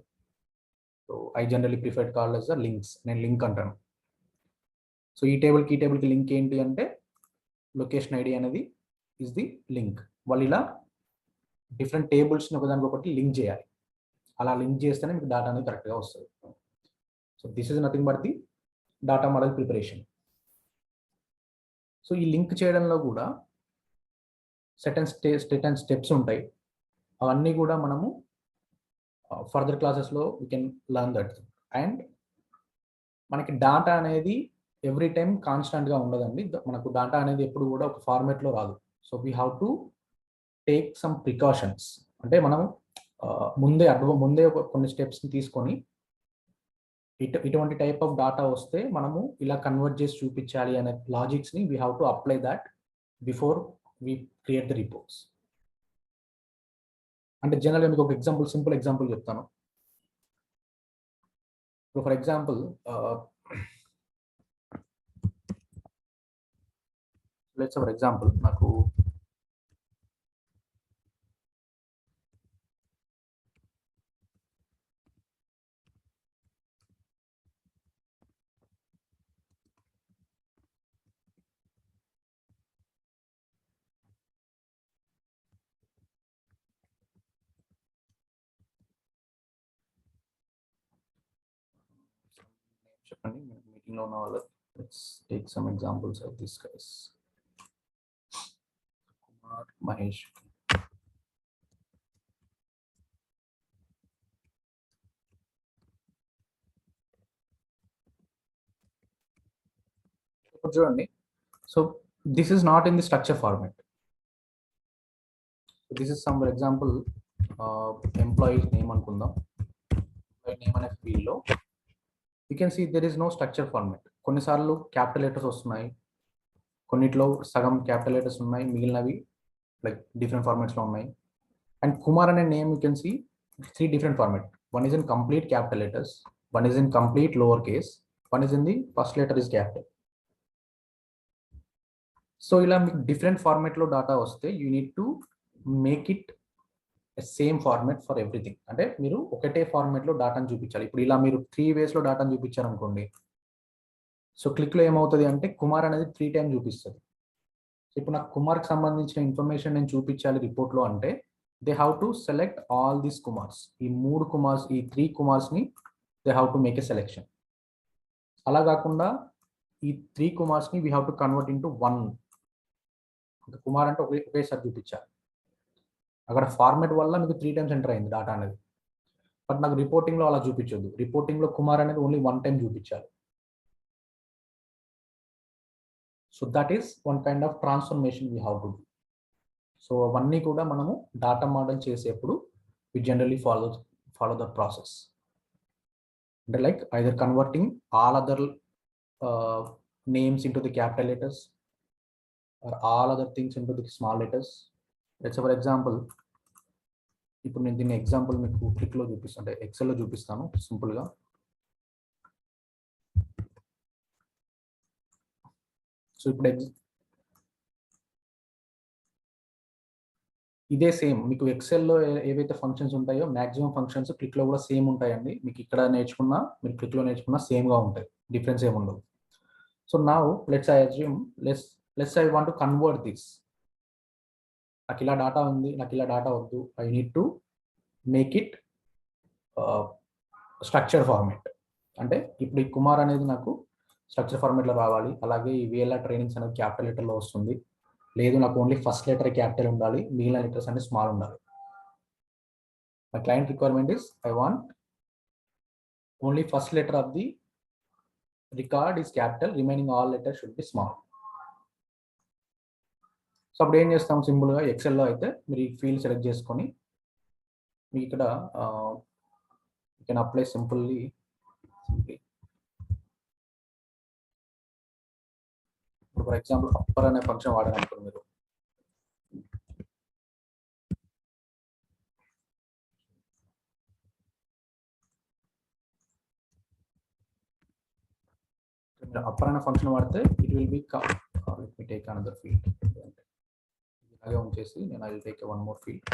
Speaker 1: So I generally preferred called as the links, నేను లింక్ అంటాను. సో ఈ టేబుల్కి లింక్ ఏంటి అంటే లొకేషన్ ఐడి అనేది ఇస్ ది లింక్. వాళ్ళు ఇలా డిఫరెంట్ టేబుల్స్ని ఒకదానికొకటి లింక్ చేయాలి. అలా లింక్ చేస్తేనే మీకు డేటా అనేది కరెక్ట్గా వస్తుంది. So this is nothing but the data model preparation. So ఈ లింక్ చేయడంలో కూడా సెటన్ స్టెప్స్ ఉంటాయి. అవన్నీ కూడా మనము ఫర్దర్ క్లాసెస్లో we can learn that. And మనకి డేటా అనేది ఎవ్రీ టైం కాన్స్టెంట్గా ఉండదండి. మనకు డేటా అనేది ఎప్పుడు కూడా ఒక ఫార్మేట్లో రాదు. So we have to take some precautions. అంటే మనం ముందే కొన్ని స్టెప్స్ని తీసుకొని ఇటువంటి టైప్ ఆఫ్ డేటా వస్తే మనము ఇలా కన్వర్ట్ చేసి చూపించాలి అనే లాజిక్స్ని we have to apply that before we create the reports. అంటే జనరల్గా మీకు ఒక సింపుల్ ఎగ్జాంపుల్ చెప్తాను. ఇప్పుడు ఫర్ ఎగ్జాంపుల్ నాకు చెప్పండి, మీటింగ్లో ఉన్న వాళ్ళు. Let's take some examples of this guys. Kumar, Mahesh. చూడండి, so this is not in the structure format. This is some example employee name అనుకుందాం. ఎంప్లాయీ నేమ్ అనే ఫీల్డ్లో you can see there is no structure format. కొన్నిసార్లు capital letters వస్తున్నాయి, కొన్నిట్లో సగం capital letters ఉన్నాయి, మిగిలినవి లైక్ డిఫరెంట్ ఫార్మాట్స్లో ఉన్నాయి. అండ్ కుమార్ అనే name you can see 3 different format. One is in complete capital letters, one is in complete lower case, one is in the first letter is capital. So ఇలా మీకు different ఫార్మాట్లో data వస్తే you need to make it same format for everything. అంటే మీరు ఒకటే ఫార్మాట్లో డేటాను చూపించాలి. ఇప్పుడు ఇలా మీరు 3 వేస్లో డేటాను చూపించారనుకోండి, సో క్లిక్లో ఏమవుతుంది అంటే కుమార్ అనేది 3 టైమ్స్ చూపిస్తుంది. సో ఇప్పుడు నాకు కుమార్కి సంబంధించిన ఇన్ఫర్మేషన్ నేను చూపించాలి రిపోర్ట్లో అంటే they have to select all these Kumars. ఈ 3 కుమార్స్ని they have to make a selection. అలా కాకుండా ఈ 3 కుమార్స్ని we have to convert into 1. Kumar అంటే ఒకేసారి చూపించాలి. అక్కడ ఫార్మాట్ వల్ల మీకు 3 టైమ్స్ ఎంటర్ అయింది డేటా అనేది. బట్ నాకు రిపోర్టింగ్లో అలా చూపించొద్దు. రిపోర్టింగ్లో కుమార్ అనేది ఓన్లీ 1 టైం చూపించాలి. So that is one kind of transformation we have to do. So అవన్నీ కూడా మనము డేటా మోడల్ చేసేప్పుడు we generally follow the process. అంటే like either converting all other names into the capital letters or all other things into the small letters. Let's for example, ఇప్పుడు నేను దీన్ని example మీకు క్లిక్లో చూపిస్తాను, అంటే ఎక్సెల్లో చూపిస్తాను సింపుల్గా. సో ఇప్పుడు ఇదే సేమ్ మీకు ఎక్సెల్లో ఏవైతే ఫంక్షన్స్ ఉంటాయో మ్యాక్సిమం ఫంక్షన్స్ క్లిక్లో కూడా సేమ్ ఉంటాయండి. మీకు ఇక్కడ నేర్చుకున్నా మీరు క్లిక్లో నేర్చుకున్నా సేమ్గా ఉంటాయి, డిఫరెన్స్ ఏమి ఉండదు. So now let's I assume let's I want to convert this. నాకు ఇలా డేటా ఉంది, నాకు ఇలా డేటా వద్దు, I need to make it structure format. అంటే ఇప్పుడు ఈ కుమార్ అనేది నాకు స్ట్రక్చర్ ఫార్మాట్లో రావాలి, అలాగే ఈ VLR ట్రైనింగ్స్ అనేది క్యాపిటల్ లెటర్లో వస్తుంది, లేదు నాకు ఓన్లీ ఫస్ట్ లెటర్ క్యాపిటల్ ఉండాలి, మిగిలిన లెటర్స్ అన్ని స్మాల్ ఉండాలి. My client requirement is I want only first letter of the record is capital, remaining all letter should be small. So అప్పుడు ఏం చేస్తాం, సింపుల్గా ఎక్సెల్లో అయితే మీరు ఈ ఫీల్డ్ సెలెక్ట్ చేసుకొని మీకు ఇక్కడ యూ కెన్ అప్లై సింపుల్లీ. ఇప్పుడు ఫర్ ఎగ్జాంపుల్ అప్పర్ అనే ఫంక్షన్ వాడాలనుకోండి మీరు. అప్పర్ అనే ఫంక్షన్ వాడితే it will B let me take another field. ఇలాగే ఉంచేసి నేను I will take one more field.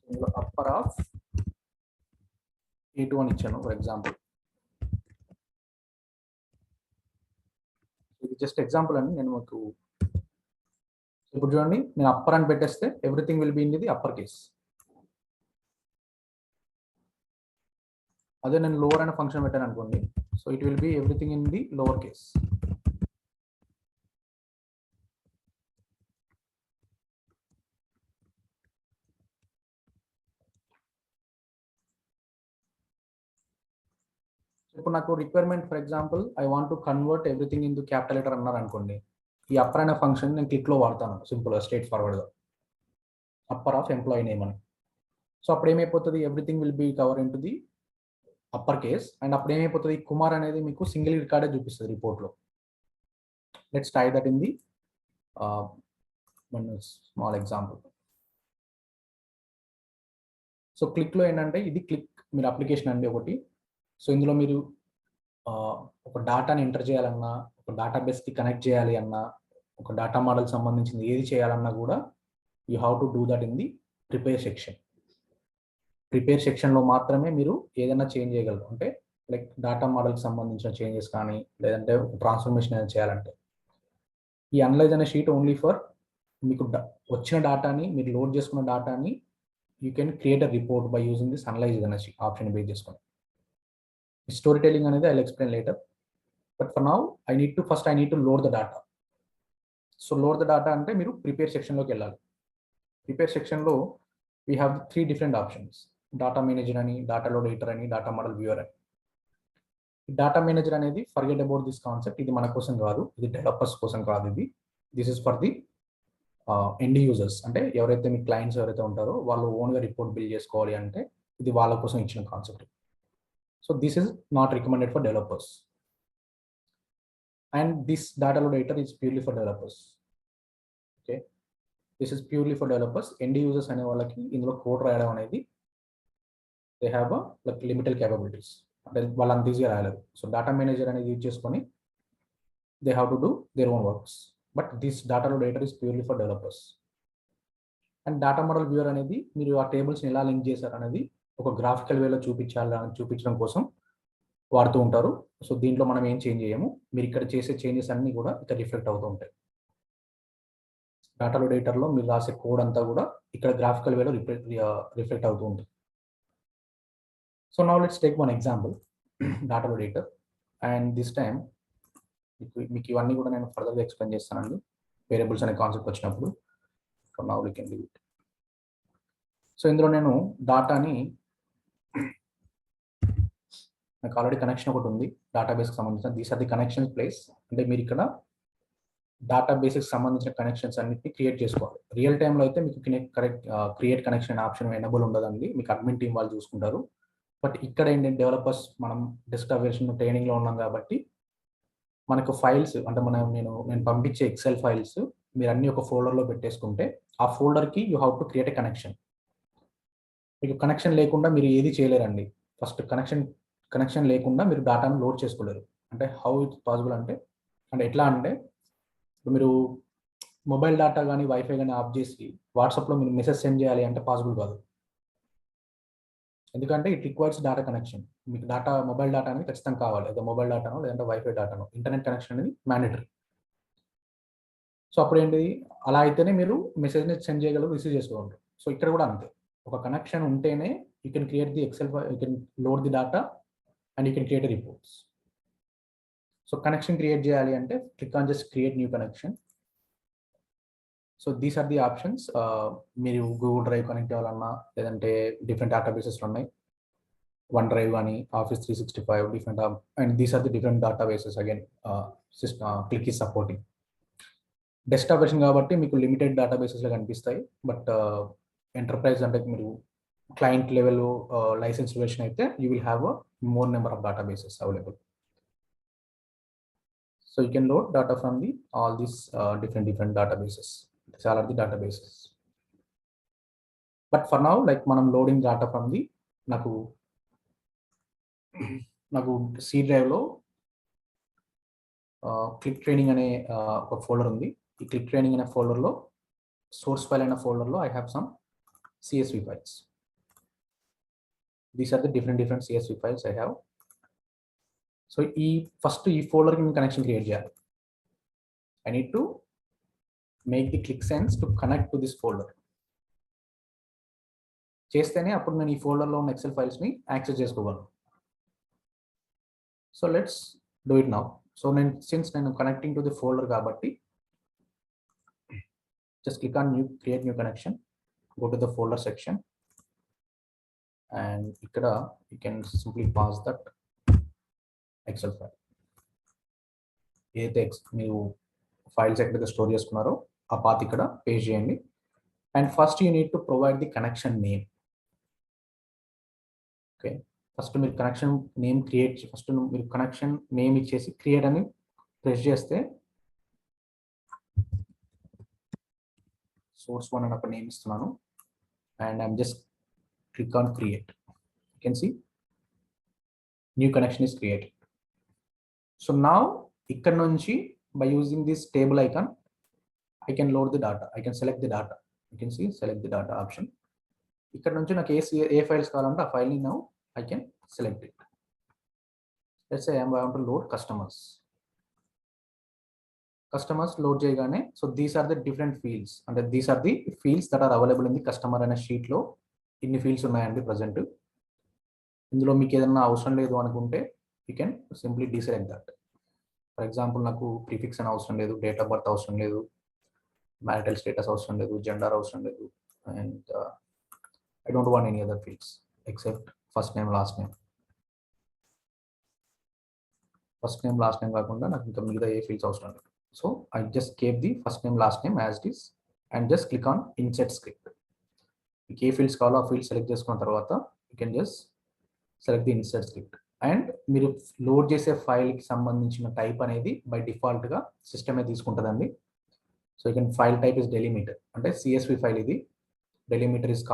Speaker 1: ఇందులో అప్పర్ ఆఫ్ A2 అని ఇచ్చాను ఫర్ ఎగ్జాంపుల్. ఇది జస్ట్ ఎగ్జాంపుల్ అండి, నేను మీకు ఇప్పుడు చూడండి, నేను అప్పర్ అని పెట్టేస్తే everything will be in the upper case. అదే నేను లోవర్ అనే ఫంక్షన్ పెట్టాను అనుకోండి, so it will B everything in the lower case. ఇప్పుడు నాకు requirement, for example I want to convert everything in to capital letter అన్నారు అనుకోండి, ఈ అప్పర్ అనే ఫంక్షన్ నేను క్లిక్లో వాడతాను, సింపుల్గా స్ట్రేట్ ఫార్వర్డ్గా, అప్పర్ ఆఫ్ ఎంప్లాయీ నేమ్ అని. సో అప్పుడు ఏమైపోతుంది, everything will be cover in to the upper case. And అప్పుడు ఏమైపోతుంది, కుమార్ అనేది మీకు సింగిల్ రికార్డే చూపిస్తుంది రిపోర్ట్లో. Let's try that in the small example. So క్లిక్లో ఏంటంటే ఇది క్లిక్ మీరు అప్లికేషన్ అండి ఒకటి. సో ఇందులో మీరు ఒక డేటాని ఎంటర్ చేయాలన్నా, ఒక డేటాబేస్కి కనెక్ట్ చేయాలి అన్నా, ఒక డేటా మోడల్ సంబంధించింది ఏది చేయాలన్నా కూడా you have to do that in the prepare section. Prepare సెక్షన్లో మాత్రమే మీరు ఏదైనా చేంజ్ చేయగలరు. అంటే లైక్ డేటా మోడల్కి సంబంధించిన చేంజెస్ కానీ, లేదంటే ట్రాన్స్ఫర్మేషన్ ఏదైనా చేయాలంటే. ఈ అనలైజ్ అనే షీట్ ఓన్లీ ఫర్ మీకు వచ్చిన డేటాని, మీరు లోడ్ చేసుకున్న డేటాని you can create a report by using this analyse అనే ఆప్షన్ బేస్ చేసుకొని. స్టోరీ టెల్లింగ్ అనేది I will explain later. But for now I need to load the data. So load the data అంటే మీరు prepare సెక్షన్లోకి వెళ్ళాలి. Prepare సెక్షన్లో we have 3 different options. Data manager అని, data load editor అని, data model viewer అని. Data manager అనేది forget about this concept, ఇది మన కోసం కాదు, ఇది డెవలపర్స్ కోసం కాదు. ఇది this is for the end users. అంటే ఎవరైతే మీ క్లయింట్స్ ఎవరైతే ఉంటారో వాళ్ళు ఓన్గా రిపోర్ట్ బిల్డ్ చేసుకోవాలి అంటే ఇది వాళ్ళ కోసం ఇచ్చిన concept. So this is not recommended for developers. And this data load editor is purely for developers. Okay, this is purely for developers. End users అనే వాళ్ళకి ఇందులో కోడ్ రాయడం అనేది they have like limited capabilities, అంటే వాళ్ళు అంత ఈజీగా రాయలేరు. So data manager అనేది యూజ్ చేసుకొని they have to do their own works. But this data load editor is purely for developers. And data model viewer అనేది మీరు ఆ టేబుల్స్ని ఎలా లింక్ చేశారు అనేది ఒక గ్రాఫికల్ వేలో చూపించడం కోసం వాడుతూ ఉంటారు. సో దీంట్లో మనం ఏం చేంజ్ చేయము, మీరు ఇక్కడ చేసే చేంజెస్ అన్నీ కూడా ఇక్కడ రిఫ్లెక్ట్ అవుతూ ఉంటాయి. డేటా లోడ్ ఎడిటర్లో మీరు రాసే కోడ్ అంతా కూడా ఇక్కడ గ్రాఫికల్ వేలో రిఫ్లెక్ట్ అవుతూ ఉంటుంది. So now let's take one example, data load editor. And this time మీకు ఇవన్నీ కూడా నేను ఫర్దర్గా ఎక్స్ప్లెయిన్ చేస్తానండి వేరియబుల్స్ అనే కాన్సెప్ట్ వచ్చినప్పుడు. Now we can leave it. So ఇందులో నేను డాటాని, నాకు ఆల్రెడీ కనెక్షన్ ఒకటి ఉంది డేటాబేస్కి సంబంధించిన. These are the connection place. అంటే మీరు ఇక్కడ డేటాబేస్కి సంబంధించిన కనెక్షన్స్ అన్నిటిని క్రియేట్ చేసుకోవాలి. రియల్ టైంలో అయితే మీకు క్రియేట్ కనెక్షన్ ఆప్షన్ ఎనబుల్ ఉండదండి, మీకు అడ్మిన్ టీం వాళ్ళు చూసుకుంటారు. బట్ ఇక్కడ ఏంటంటే డెవలపర్స్ మనం డెస్క్టాప్ వెర్షన్ ట్రైనింగ్లో ఉన్నాం కాబట్టి మనకు ఫైల్స్ అంటే నేను పంపించే ఎక్సెల్ ఫైల్స్ మీరు అన్ని ఒక ఫోల్డర్లో పెట్టేసుకుంటే ఆ ఫోల్డర్కి you have to create a connection. మీకు కనెక్షన్ లేకుండా మీరు ఏది చేయలేరండి. ఫస్ట్ కనెక్షన్ లేకుండా మీరు డేటాను లోడ్ చేసుకోలేరు. అంటే హౌ ఇట్స్ పాసిబుల్ అంటే ఎట్లా అంటే మీరు మొబైల్ డేటా కానీ వైఫై కానీ ఆఫ్ చేసి వాట్సాప్లో మీరు మెసేజ్ సెండ్ చేయాలి అంటే పాసిబుల్ కాదు. ఎందుకంటే ఇట్ రిక్వైర్స్ డేటా కనెక్షన్. మీకు మొబైల్ డేటా అనేది ఖచ్చితంగా కావాలి, అదే మొబైల్ డేటానో లేదంటే వైఫై డేటానో ఇంటర్నెట్ కనెక్షన్ అనేది మ్యాండేటరీ. సో అప్పుడు ఏంటి, అలా అయితేనే మీరు మెసేజ్ని సెండ్ చేయగలరు, రిసీవ్ చేసుకోగలరు. సో ఇక్కడ కూడా అంతే, ఒక కనెక్షన్ ఉంటేనే you can create the Excel, you can load the data and you can create reports. So connection create చేయాలి అంటే click on just create new connection. So these are the options. మీరు Google Drive connect అవ్వాలన్నా, లేదంటే different డేటాబేసెస్లు ఉన్నాయి, OneDrive కానీ, Office 365 different. And these are the different databases. Again Qlik is supporting. Desktop version కాబట్టి మీకు limited డేటాబేసెస్లో కనిపిస్తాయి. బట్ ఎంటర్ప్రైజ్ అంటే మీరు క్లయింట్ లెవెల్ లైసెన్స్ వెర్షన్ అయితే you will have more number of databases available. So you can load data from all these different databases. These are the databases. But for now, like manam loading data from నాకు C drive లో click training అనే ఒక folder ఉంది. ఈ click training అనే ఫోల్డర్లో source file అనే ఫోల్డర్లో I have some CSV files. These are the different CSV files I have. So first ఈ ఫోల్డర్కి నేను కనెక్షన్ క్రియేట్ చేయాలి. I need to make the Qlik sense to connect to this folder. చేస్తేనే అప్పుడు నేను ఈ ఫోల్డర్లో ఉన్న XL ఫైల్స్ని access చేసుకోగలను. So let's do it now. So నేను కనెక్టింగ్ టు ది ఫోల్డర్ కాబట్టి just click on new, create new connection, go to the folder section, and ikkada you can simply pass that excel file. ఏదైతే మీరు files ఎక్కడైతే store చేసుకున్నారో ఆ path ఇక్కడ paste చేయండి. And first you need to provide the connection name. Okay, first మీరు connection name first మీరు connection name ఇచ్చేసి క్రియేట్ అని ప్రెస్ చేస్తే source 1 అని ఒక నేమ్ ఇస్తున్నాను. And I'm just click on create. You can see new connection is created. So now ఇక్కడ నుంచి by using this table icon I can load the data, I can select the data. You can see select the data option. ఇక్కడ నుంచి నాకు ఏ files కావాలంటే ఆ ఫైల్ని now I can select it. Let's say I want to load customers load చేయగానే so these are the different fields, అంటే these are the fields that are available in the customer అనే షీట్లో. ఇన్ని ఫీల్డ్స్ ఉన్నాయండి present. ఇందులో మీకు ఏదైనా అవసరం లేదు అనుకుంటే you can simply deselect that. For example నాకు ప్రిఫిక్స్ అని అవసరం లేదు, డేట్ ఆఫ్ బర్త్ అవసరం లేదు, మ్యారిటల్ స్టేటస్ అవసరం లేదు, జెండర్ అవసరం లేదు, and I don't want any other fields except first name last name. First name last name కాకుండా నాకు ఇంకా మిగతా ఏ ఫీల్డ్స్ అవసరం లేదు. So I just keep the first name last name as it is and just click on insert script. మీకు ఏ fields కావాలో ఆ ఫీల్డ్ సెలెక్ట్ చేసుకున్న తర్వాత you can just select the insert script. And మీరు లోడ్ చేసే ఫైల్కి సంబంధించిన టైప్ అనేది బై డిఫాల్ట్గా సిస్టమే తీసుకుంటుందండి. So you can file type is delimiter, అంటే CSV ఫైల్ ఇది. Delimiter is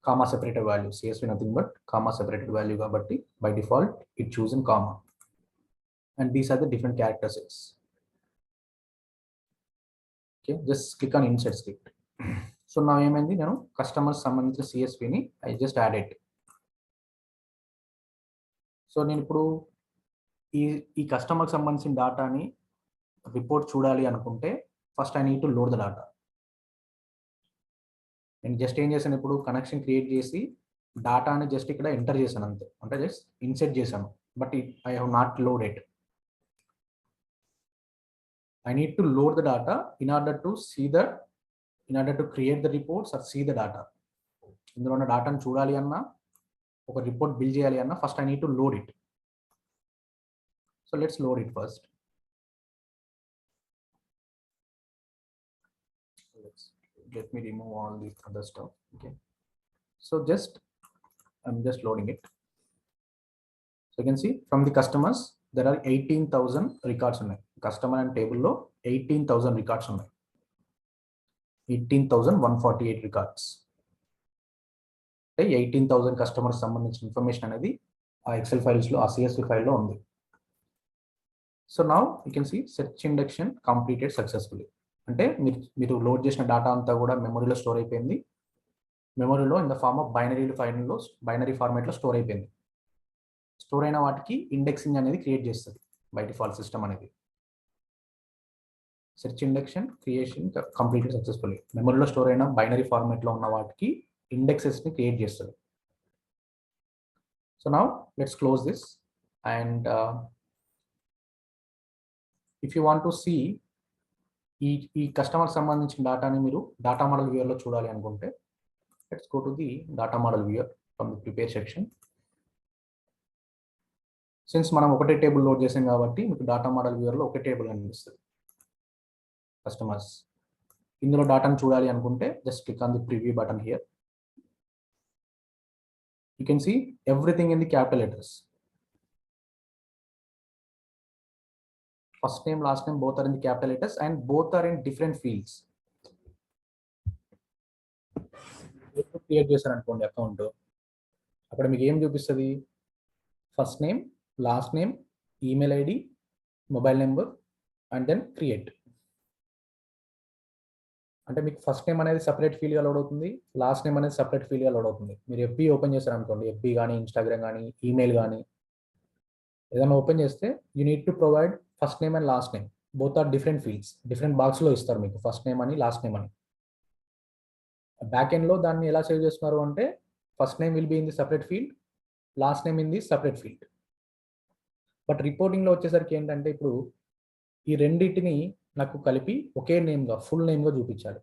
Speaker 1: comma separated value. CSV nothing but comma separated value కాబట్టి by default it choose in comma. And these are the different character sets. Okay, just click on insert script. So now ఏమైంది, నేను customers సంబంధించిన CSVని I just added. So నేను ఇప్పుడు ఈ కస్టమర్కి సంబంధించిన డాటాని report చూడాలి అనుకుంటే first I need to load the data. నేను జస్ట్ ఏం చేశాను, ఇప్పుడు కనెక్షన్ క్రియేట్ చేసి డాటాని జస్ట్ ఇక్కడ ఎంటర్ చేశాను అంతే, అంటే జస్ట్ ఇన్సెట్ చేశాను. But I have not loaded. I need to load the data in order to create the reports or see the data. ఇందులో ఉన్న డాటాను చూడాలి అన్నా, ఒక రిపోర్ట్ బిల్డ్ చేయాలి అన్నా first I need to load it. So let's load it first. Let me remove all this other stuff. Okay, so I'm just loading it. So you can see from the customers there are 18,000 records ఉన్నాయి. Customer and టేబుల్లో 18,000 records ఉన్నాయి. 18,148 records. అంటే 18,000 customers సంబంధించిన information అనేది ఆ XL ఫైల్స్లో, ఆ CSV ఫైల్లో ఉంది. So now you can see search induction completed successfully. అంటే మీరు లోడ్ చేసిన డేటా అంతా కూడా మెమరీలో స్టోర్ అయిపోయింది. మెమరీలో in the form of binary ఫార్మాట్లో స్టోర్ అయిపోయింది. స్టోర్ అయిన వాటికి ఇండెక్సింగ్ అనేది క్రియేట్ చేస్తుంది బై డిఫాల్ట్ సిస్టమ్ అనేది. Search induction creation completed successfully. మెమరీలో స్టోర్ అయిన బైనరీ ఫార్మాట్లో ఉన్న వాటికి ఇండెక్సెస్ని క్రియేట్ చేస్తుంది. So now let's close this. And if you want to see ఈ కస్టమర్ సంబంధించిన డేటాని మీరు డేటా మోడల్ వ్యూయర్లో చూడాలి అనుకుంటే let's go to the data model viewer from the prepare section. Since మనం ఒకటే టేబుల్ లోడ్ చేసాం కాబట్టి మీకు డేటా మోడల్ వ్యూయర్లో ఒకే టేబుల్ కనిపిస్తుంది కస్టమర్స్. ఇందులో డేటాను చూడాలి అనుకుంటే just click on the preview button here. You can see everything in the capital letters. First name last name both are in the capital letters and both are in different fields. Create చేశారు అనుకోండి account, అక్కడ మీకు ఏం చూపిస్తుంది, first name, last name, email ID, mobile number and then create. అంటే మీకు first name అనేది separate ఫీల్డ్గా load అవుతుంది, లాస్ట్ నేమ్ అనేది సపరేట్ ఫీల్డ్గా లోడ్ అవుతుంది. మీరు FB ఓపెన్ చేశారు అనుకోండి, FB కానీ ఇన్స్టాగ్రామ్ కానీ ఈమెయిల్ కానీ ఏదైనా ఓపెన్ చేస్తే you need to provide first name and last name. Both are different fields, different బాక్స్లో ఇస్తారు మీకు, ఫస్ట్ నేమ్ అని లాస్ట్ నేమ్ అని. బ్యాక్ ఎండ్లో దాన్ని ఎలా సేవ్ చేస్తున్నారు అంటే first name will be in the separate field, last name in the separate field. But రిపోర్టింగ్లో వచ్చేసరికి ఏంటంటే ఇప్పుడు ఈ రెండింటిని నాకు కలిపి ఒకే నేమ్గా ఫుల్ నేమ్గా చూపించాలి.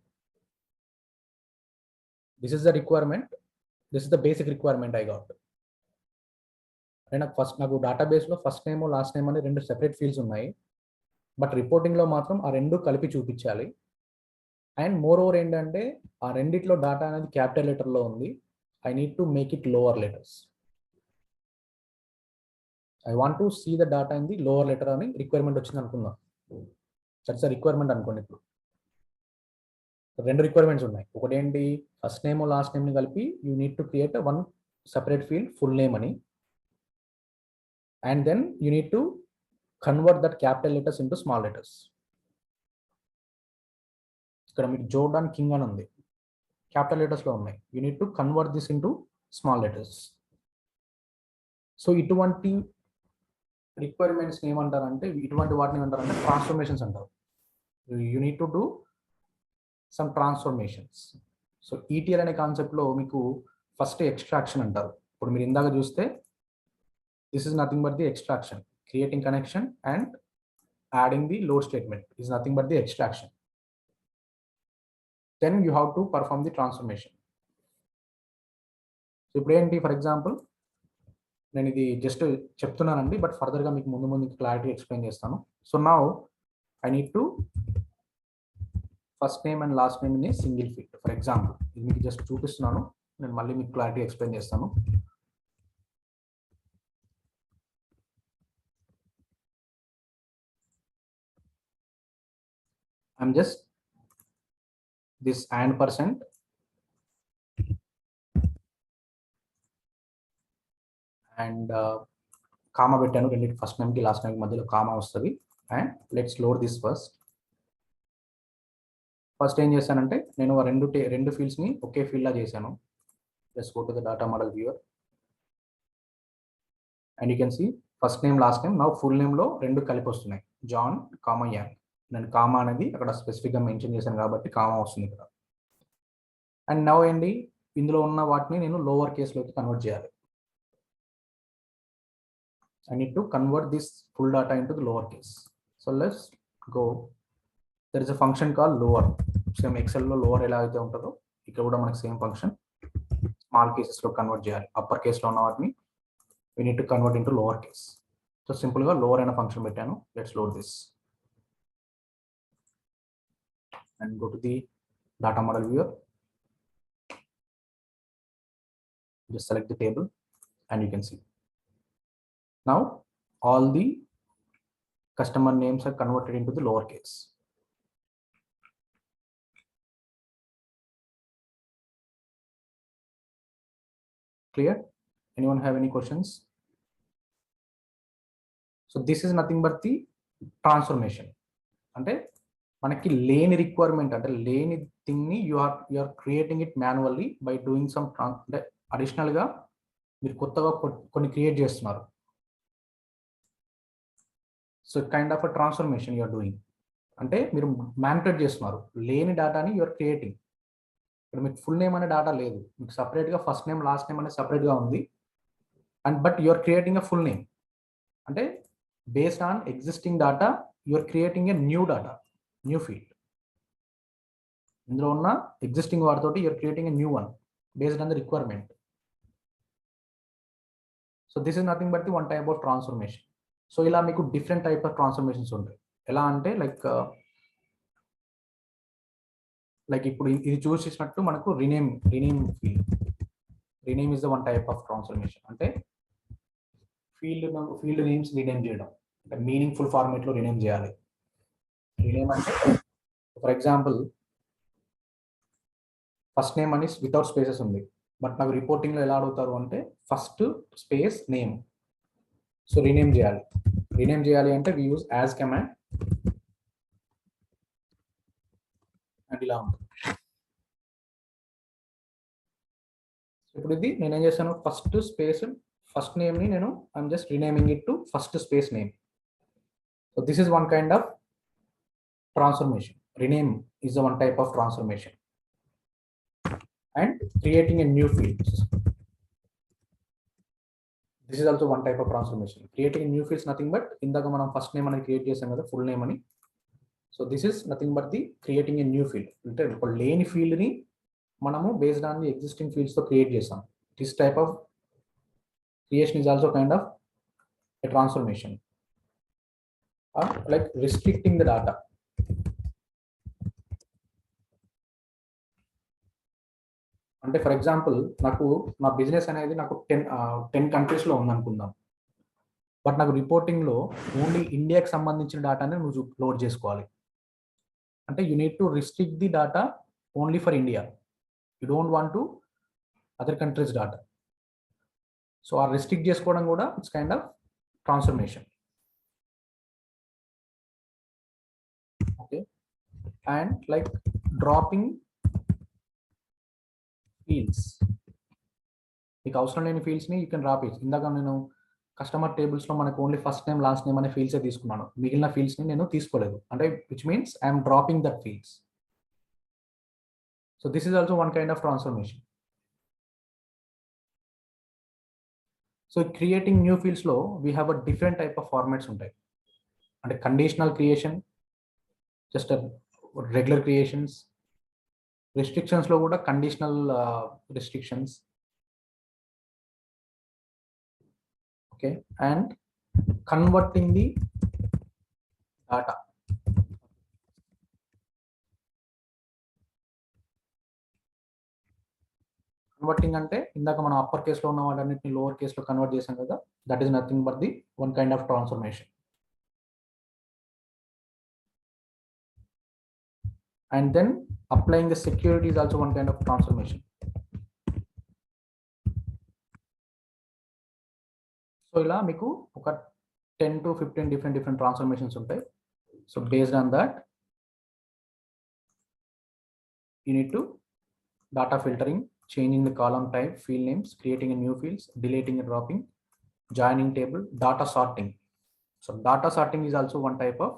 Speaker 1: This is the requirement, this is the basic requirement I got. అంటే నాకు డేటాబేస్లో ఫస్ట్ నేమ్ లాస్ట్ నేమ్ అని 2 సెపరేట్ ఫీల్డ్స్ ఉన్నాయి, బట్ రిపోర్టింగ్లో మాత్రం ఆ 2 కలిపి చూపించాలి. అండ్ మోర్ ఓవర్ ఏంటంటే ఆ రెండిట్లో డేటా అనేది క్యాపిటల్ లెటర్లో ఉంది, I need to make it lower letters. I want to see the data in the lower letter అని రిక్వైర్మెంట్ వచ్చింది అనుకుందాం. దట్స్ ద రిక్వైర్మెంట్ అనుకోండి. ఇప్పుడు 2 రిక్వైర్మెంట్స్ ఉన్నాయి. ఒకటి ఏంటి, ఫస్ట్ నేమ్ లాస్ట్ నేమ్ని కలిపి you need to create 1 separate field full name అని, and then you need to convert that capital letters into small letters. ఇక్కడ మీకు జోర్డాన్ కింగ్ అని ఉంది, క్యాపిటల్ లెటర్స్లో ఉన్నాయి. You need to convert this into small letters. So ఇటువంటి requirements ఏమంటారంటే, ఇటువంటి వాటిని ఏమంటారంటే ట్రాన్స్ఫర్మేషన్స్ అంటారు. You need to do some transformations. So ETL అనే కాన్సెప్ట్లో మీకు ఫస్ట్ ఎక్స్ట్రాక్షన్ అంటారు. ఇప్పుడు మీరు ఇందాక చూస్తే this is nothing but the extraction, creating connection and adding the load statement is nothing but the extraction. Then you have to perform the transformation. So ఇప్పుడు ఏంటి, ఫర్ ఎగ్జాంపుల్ నేను ఇది జస్ట్ చెప్తున్నానండి, బట్ ఫర్దర్గా మీకు ముందు క్లారిటీ ఎక్స్ప్లెయిన్ చేస్తాను. So now I need to first name and last name in a single field. For example ఇది మీకు జస్ట్ చూపిస్తున్నాను, నేను మళ్ళీ మీకు క్లారిటీ ఎక్స్ప్లెయిన్ చేస్తాను. I'm just this and % and comma పెట్టాను, రెండింటి ఫస్ట్ నేమ్కి లాస్ట్ నేమ్కి మధ్యలో కామా వస్తుంది. And let's load this first ఏం చేశానంటే నేను రెండు ఫీల్డ్స్ని ఒకే ఫీల్డ్లా చేశాను. Let's go to the data model viewer and you can see first name last name నా ఫుల్ నేమ్లో 2 కలిపి వస్తున్నాయి, జాన్ కామా యాంగ్. నేను కామా అనేది అక్కడ స్పెసిఫిక్గా మెన్షన్ చేశాను కాబట్టి కామా వస్తుంది ఇక్కడ. అండ్ నౌ ఏంటి, ఇందులో ఉన్న వాటిని నేను లోవర్ కేస్లోకి కన్వర్ట్ చేయాలి. I need to convert this full data into the lower case. So let's go. There is a function called lower. Same Excel lo lower ela aithe untado ikkada kuda manaku same function small cases lo convert cheyali. Upper case lo unna vatni we need to convert into lower case. So simple ga lower ana function pettanu. Let's load this and go to the data model viewer. Just select the table and you can see now all the customer names are converted into the lower case. Clear? Anyone have any questions? So this is nothing but the transformation. అంటే మనకి లేని requirement, అంటే లేని థింగ్ని you are creating it manually by doing some అంటే అడిషనల్గా మీరు కొత్తగా కొన్ని క్రియేట్ చేస్తున్నారు. So kind of a transformation you're doing. అంటే మీరు మ్యానిపులేట్ చేస్తున్నారు లేని డేటాని యూఆర్ క్రియేటింగ్. ఇప్పుడు మీకు ఫుల్ నేమ్ అనే డేటా లేదు, మీకు సపరేట్గా ఫస్ట్ నేమ్ లాస్ట్ నేమ్ అనేది సపరేట్గా ఉంది. And but you're creating a full name. అంటే based on existing data you're creating a new data, new field. ఇందులో ఉన్న ఎగ్జిస్టింగ్ వాటితోటి you're creating a new one based on the requirement. So this is nothing but the one type of transformation. So ఇలా మీకు different type of transformations ఉంటాయి. ఎలా అంటే like ఇప్పుడు ఇది చూస్ చేసినట్టు మనకు rename field. Rename is the one type of transformation. అంటే ఫీల్డ్ నేమ్స్ రీనేమ్ చేయడం, అంటే మీనింగ్ఫుల్ ఫార్మేట్లో రీనేమ్ చేయాలి. రీనేమ్ అంటే ఫర్ ఎగ్జాంపుల్ ఫస్ట్ నేమ్ అని వితౌట్ స్పేసెస్ ఉంది, బట్ నాకు రిపోర్టింగ్లో ఎలా అడుగుతారు అంటే first space name. So rename చేయాలి అంటే we use as command and ఇలా ఉంటుంది. ఇప్పుడు ఇది నేనేం చేశాను, ఫస్ట్ నేమ్ని I'm just renaming it to first space name. So this is one kind of transformation. Rename is the one type of transformation. And creating a new fields. This is also one type of transformation. Creating a new fields nothing but indaka manam first name ani create chesam kada, full name ani. So this is nothing but the creating a new field. Ante oka leni field ni manamu based on the existing fields to create chesam. This type of creation is also kind of a transformation, or like restricting the data. అంటే for example నాకు నా business అనేది నాకు 10 కంట్రీస్లో ఉందనుకుందాం, but నాకు రిపోర్టింగ్లో only ఇండియాకి సంబంధించిన డేటాని నువ్వు లోడ్ చేసుకోవాలి. అంటే you need to restrict the data only for India. You don't want to other countries data. So ఆ రిస్ట్రిక్ట్ చేసుకోవడం కూడా it's kind of transformation. Okay, and like dropping fields. మీకు అవసరం లేని ఫీల్డ్స్ని యూ కెన్ డ్రాప్ ఇట్. ఇందాక నేను customer టేబుల్స్లో మనకు only first name last name అనే ఫీల్డ్సే తీసుకున్నాను, మిగిలిన ఫీల్డ్స్ని నేను తీసుకోలేదు. అంటే which means I'm dropping that fields. So this is also one kind of transformation. So creating new ఫీల్డ్స్లో we have a different type of formats ఉంటాయి. అంటే conditional creation, just regular creations, restrictions లో కూడా conditional restrictions. Okay, and converting the data. Converting అంటే ఇందాక మనం upper కేసులో ఉన్న వాటన్నిటిని లోవర్ కేసులో కన్వర్ట్ చేసాం కదా, that is nothing but the one kind of transformation. And then applying the security is also one kind of transformation. So ila meeku oka 10 to 15 different transformations untai. So based on that you need to data filtering, changing the column type, field names, creating a new fields, deleting and dropping, joining table, data sorting. So data sorting is also one type of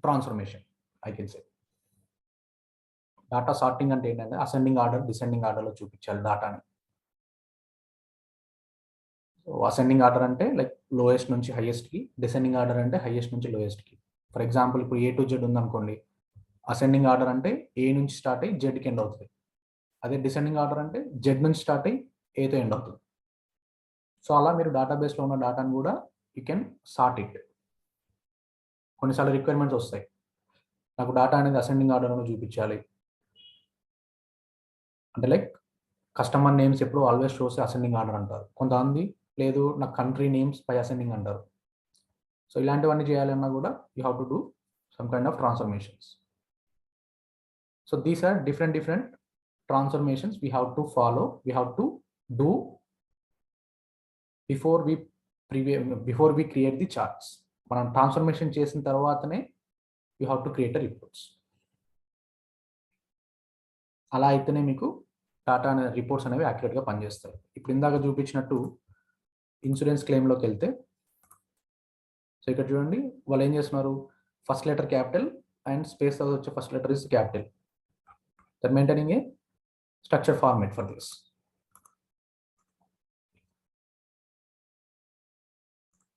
Speaker 1: transformation, I can say. Data sorting అంటే ఏంటంటే ascending order descending ఆర్డర్లో చూపించాలి డేటాని. So ascending order అంటే like lowest నుంచి హైయెస్ట్కి, descending order అంటే highest నుంచి లోయెస్ట్కి. For example ఇప్పుడు A to Z ఉందనుకోండి, అసెండింగ్ ఆర్డర్ అంటే A నుంచి స్టార్ట్ అయ్యి Zకి ఎండ్ అవుతుంది. అదే డిసెండింగ్ ఆర్డర్ అంటే Z నుంచి స్టార్ట్ అయ్యి Aతో ఎండ్ అవుతుంది. సో అలా మీరు డేటాబేస్లో ఉన్న డేటాను కూడా యూ కెన్ సార్ట్ ఇట్. కొన్నిసార్లు రిక్వైర్మెంట్స్ వస్తాయి, నాకు డేటా అనేది అసెండింగ్ ఆర్డర్లో చూపించాలి అంటే లైక్ కస్టమర్ నేమ్స్ ఎప్పుడు ఆల్వేస్ షోస్ అసెండింగ్ ఆర్డర్ అంటారు, కొంతమంది లేదు నాకు కంట్రీ నేమ్స్ పై అసెండింగ్ అంటారు. సో ఇలాంటివన్నీ చేయాలన్నా కూడా you have to do some kind of transformations. So these are different transformations we have to follow, we have to do before we create the charts. మనం ట్రాన్స్ఫర్మేషన్ చేసిన తర్వాతనే you have to create reports. అలా అయితేనే మీకు data అనే reports అనేవి యాక్యురేట్గా పనిచేస్తాయి. ఇప్పుడు ఇందాక చూపించినట్టు ఇన్సూరెన్స్ క్లెయిమ్లోకి వెళ్తే, సో ఇక్కడ చూడండి వాళ్ళు ఏం చేస్తున్నారు, first letter capital and space వచ్చే first letter is capital. That maintaining a structure format for this.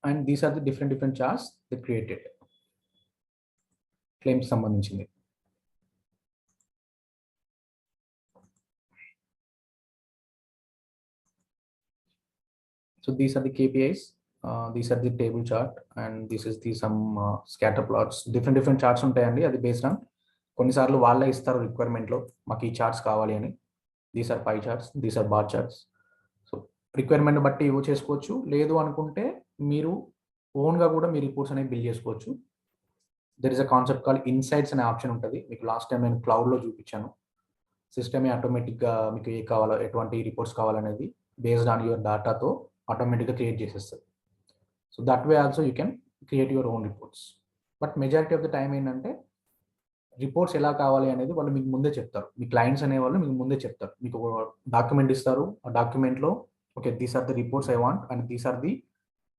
Speaker 1: And these are the different charts the created claims సంబంధించింది. So these are the KPIs, these are the table chart, and this is the some scatter plots. Different charts ఉంటాయండి, అది based on కొన్నిసార్లు వాళ్ళే ఇస్తారు రిక్వైర్మెంట్లో మాకు ఈ charts కావాలి అని. These are pie charts, these are bar charts. So requirement బట్టి యూజ్ చేసుకోవచ్చు, లేదు అనుకుంటే మీరు ఓన్గా కూడా మీ రిపోర్ట్స్ అనేవి బిల్డ్ చేసుకోవచ్చు. There is a concept call insights అనే ఆప్షన్ ఉంటుంది. మీకు లాస్ట్ టైం నేను క్లౌడ్లో చూపించాను. సిస్టమే ఆటోమేటిక్గా మీకు ఏ కావాలో ఎటువంటి రిపోర్ట్స్ కావాలనేది బేస్డ్ ఆన్ యువర్ డేటాతో ఆటోమేటిక్గా క్రియేట్ చేసేస్తుంది. So that way also you can create your own reports. But majority of the time ఏంటంటే రిపోర్ట్స్ ఎలా కావాలి అనేది వాళ్ళు మీకు ముందే చెప్తారు. మీ క్లయింట్స్ అనేవాళ్ళు మీకు ముందే చెప్తారు. మీకు డాక్యుమెంట్ ఇస్తారు, ఆ డాక్యుమెంట్లో okay these are the reports I want and these are the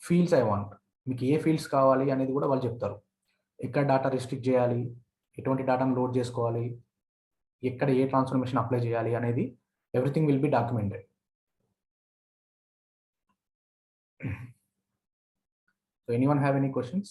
Speaker 1: fields I want. మీకు ఏ ఫీల్డ్స్ కావాలి అనేది కూడా వాళ్ళు చెప్తారు. ఎక్కడ డేటా రిస్ట్రిక్ట్ చేయాలి, ఎటువంటి డేటాను లోడ్ చేసుకోవాలి, ఎక్కడ ఏ ట్రాన్స్ఫర్మేషన్ అప్లై చేయాలి అనేది everything will be documented. So anyone have any questions?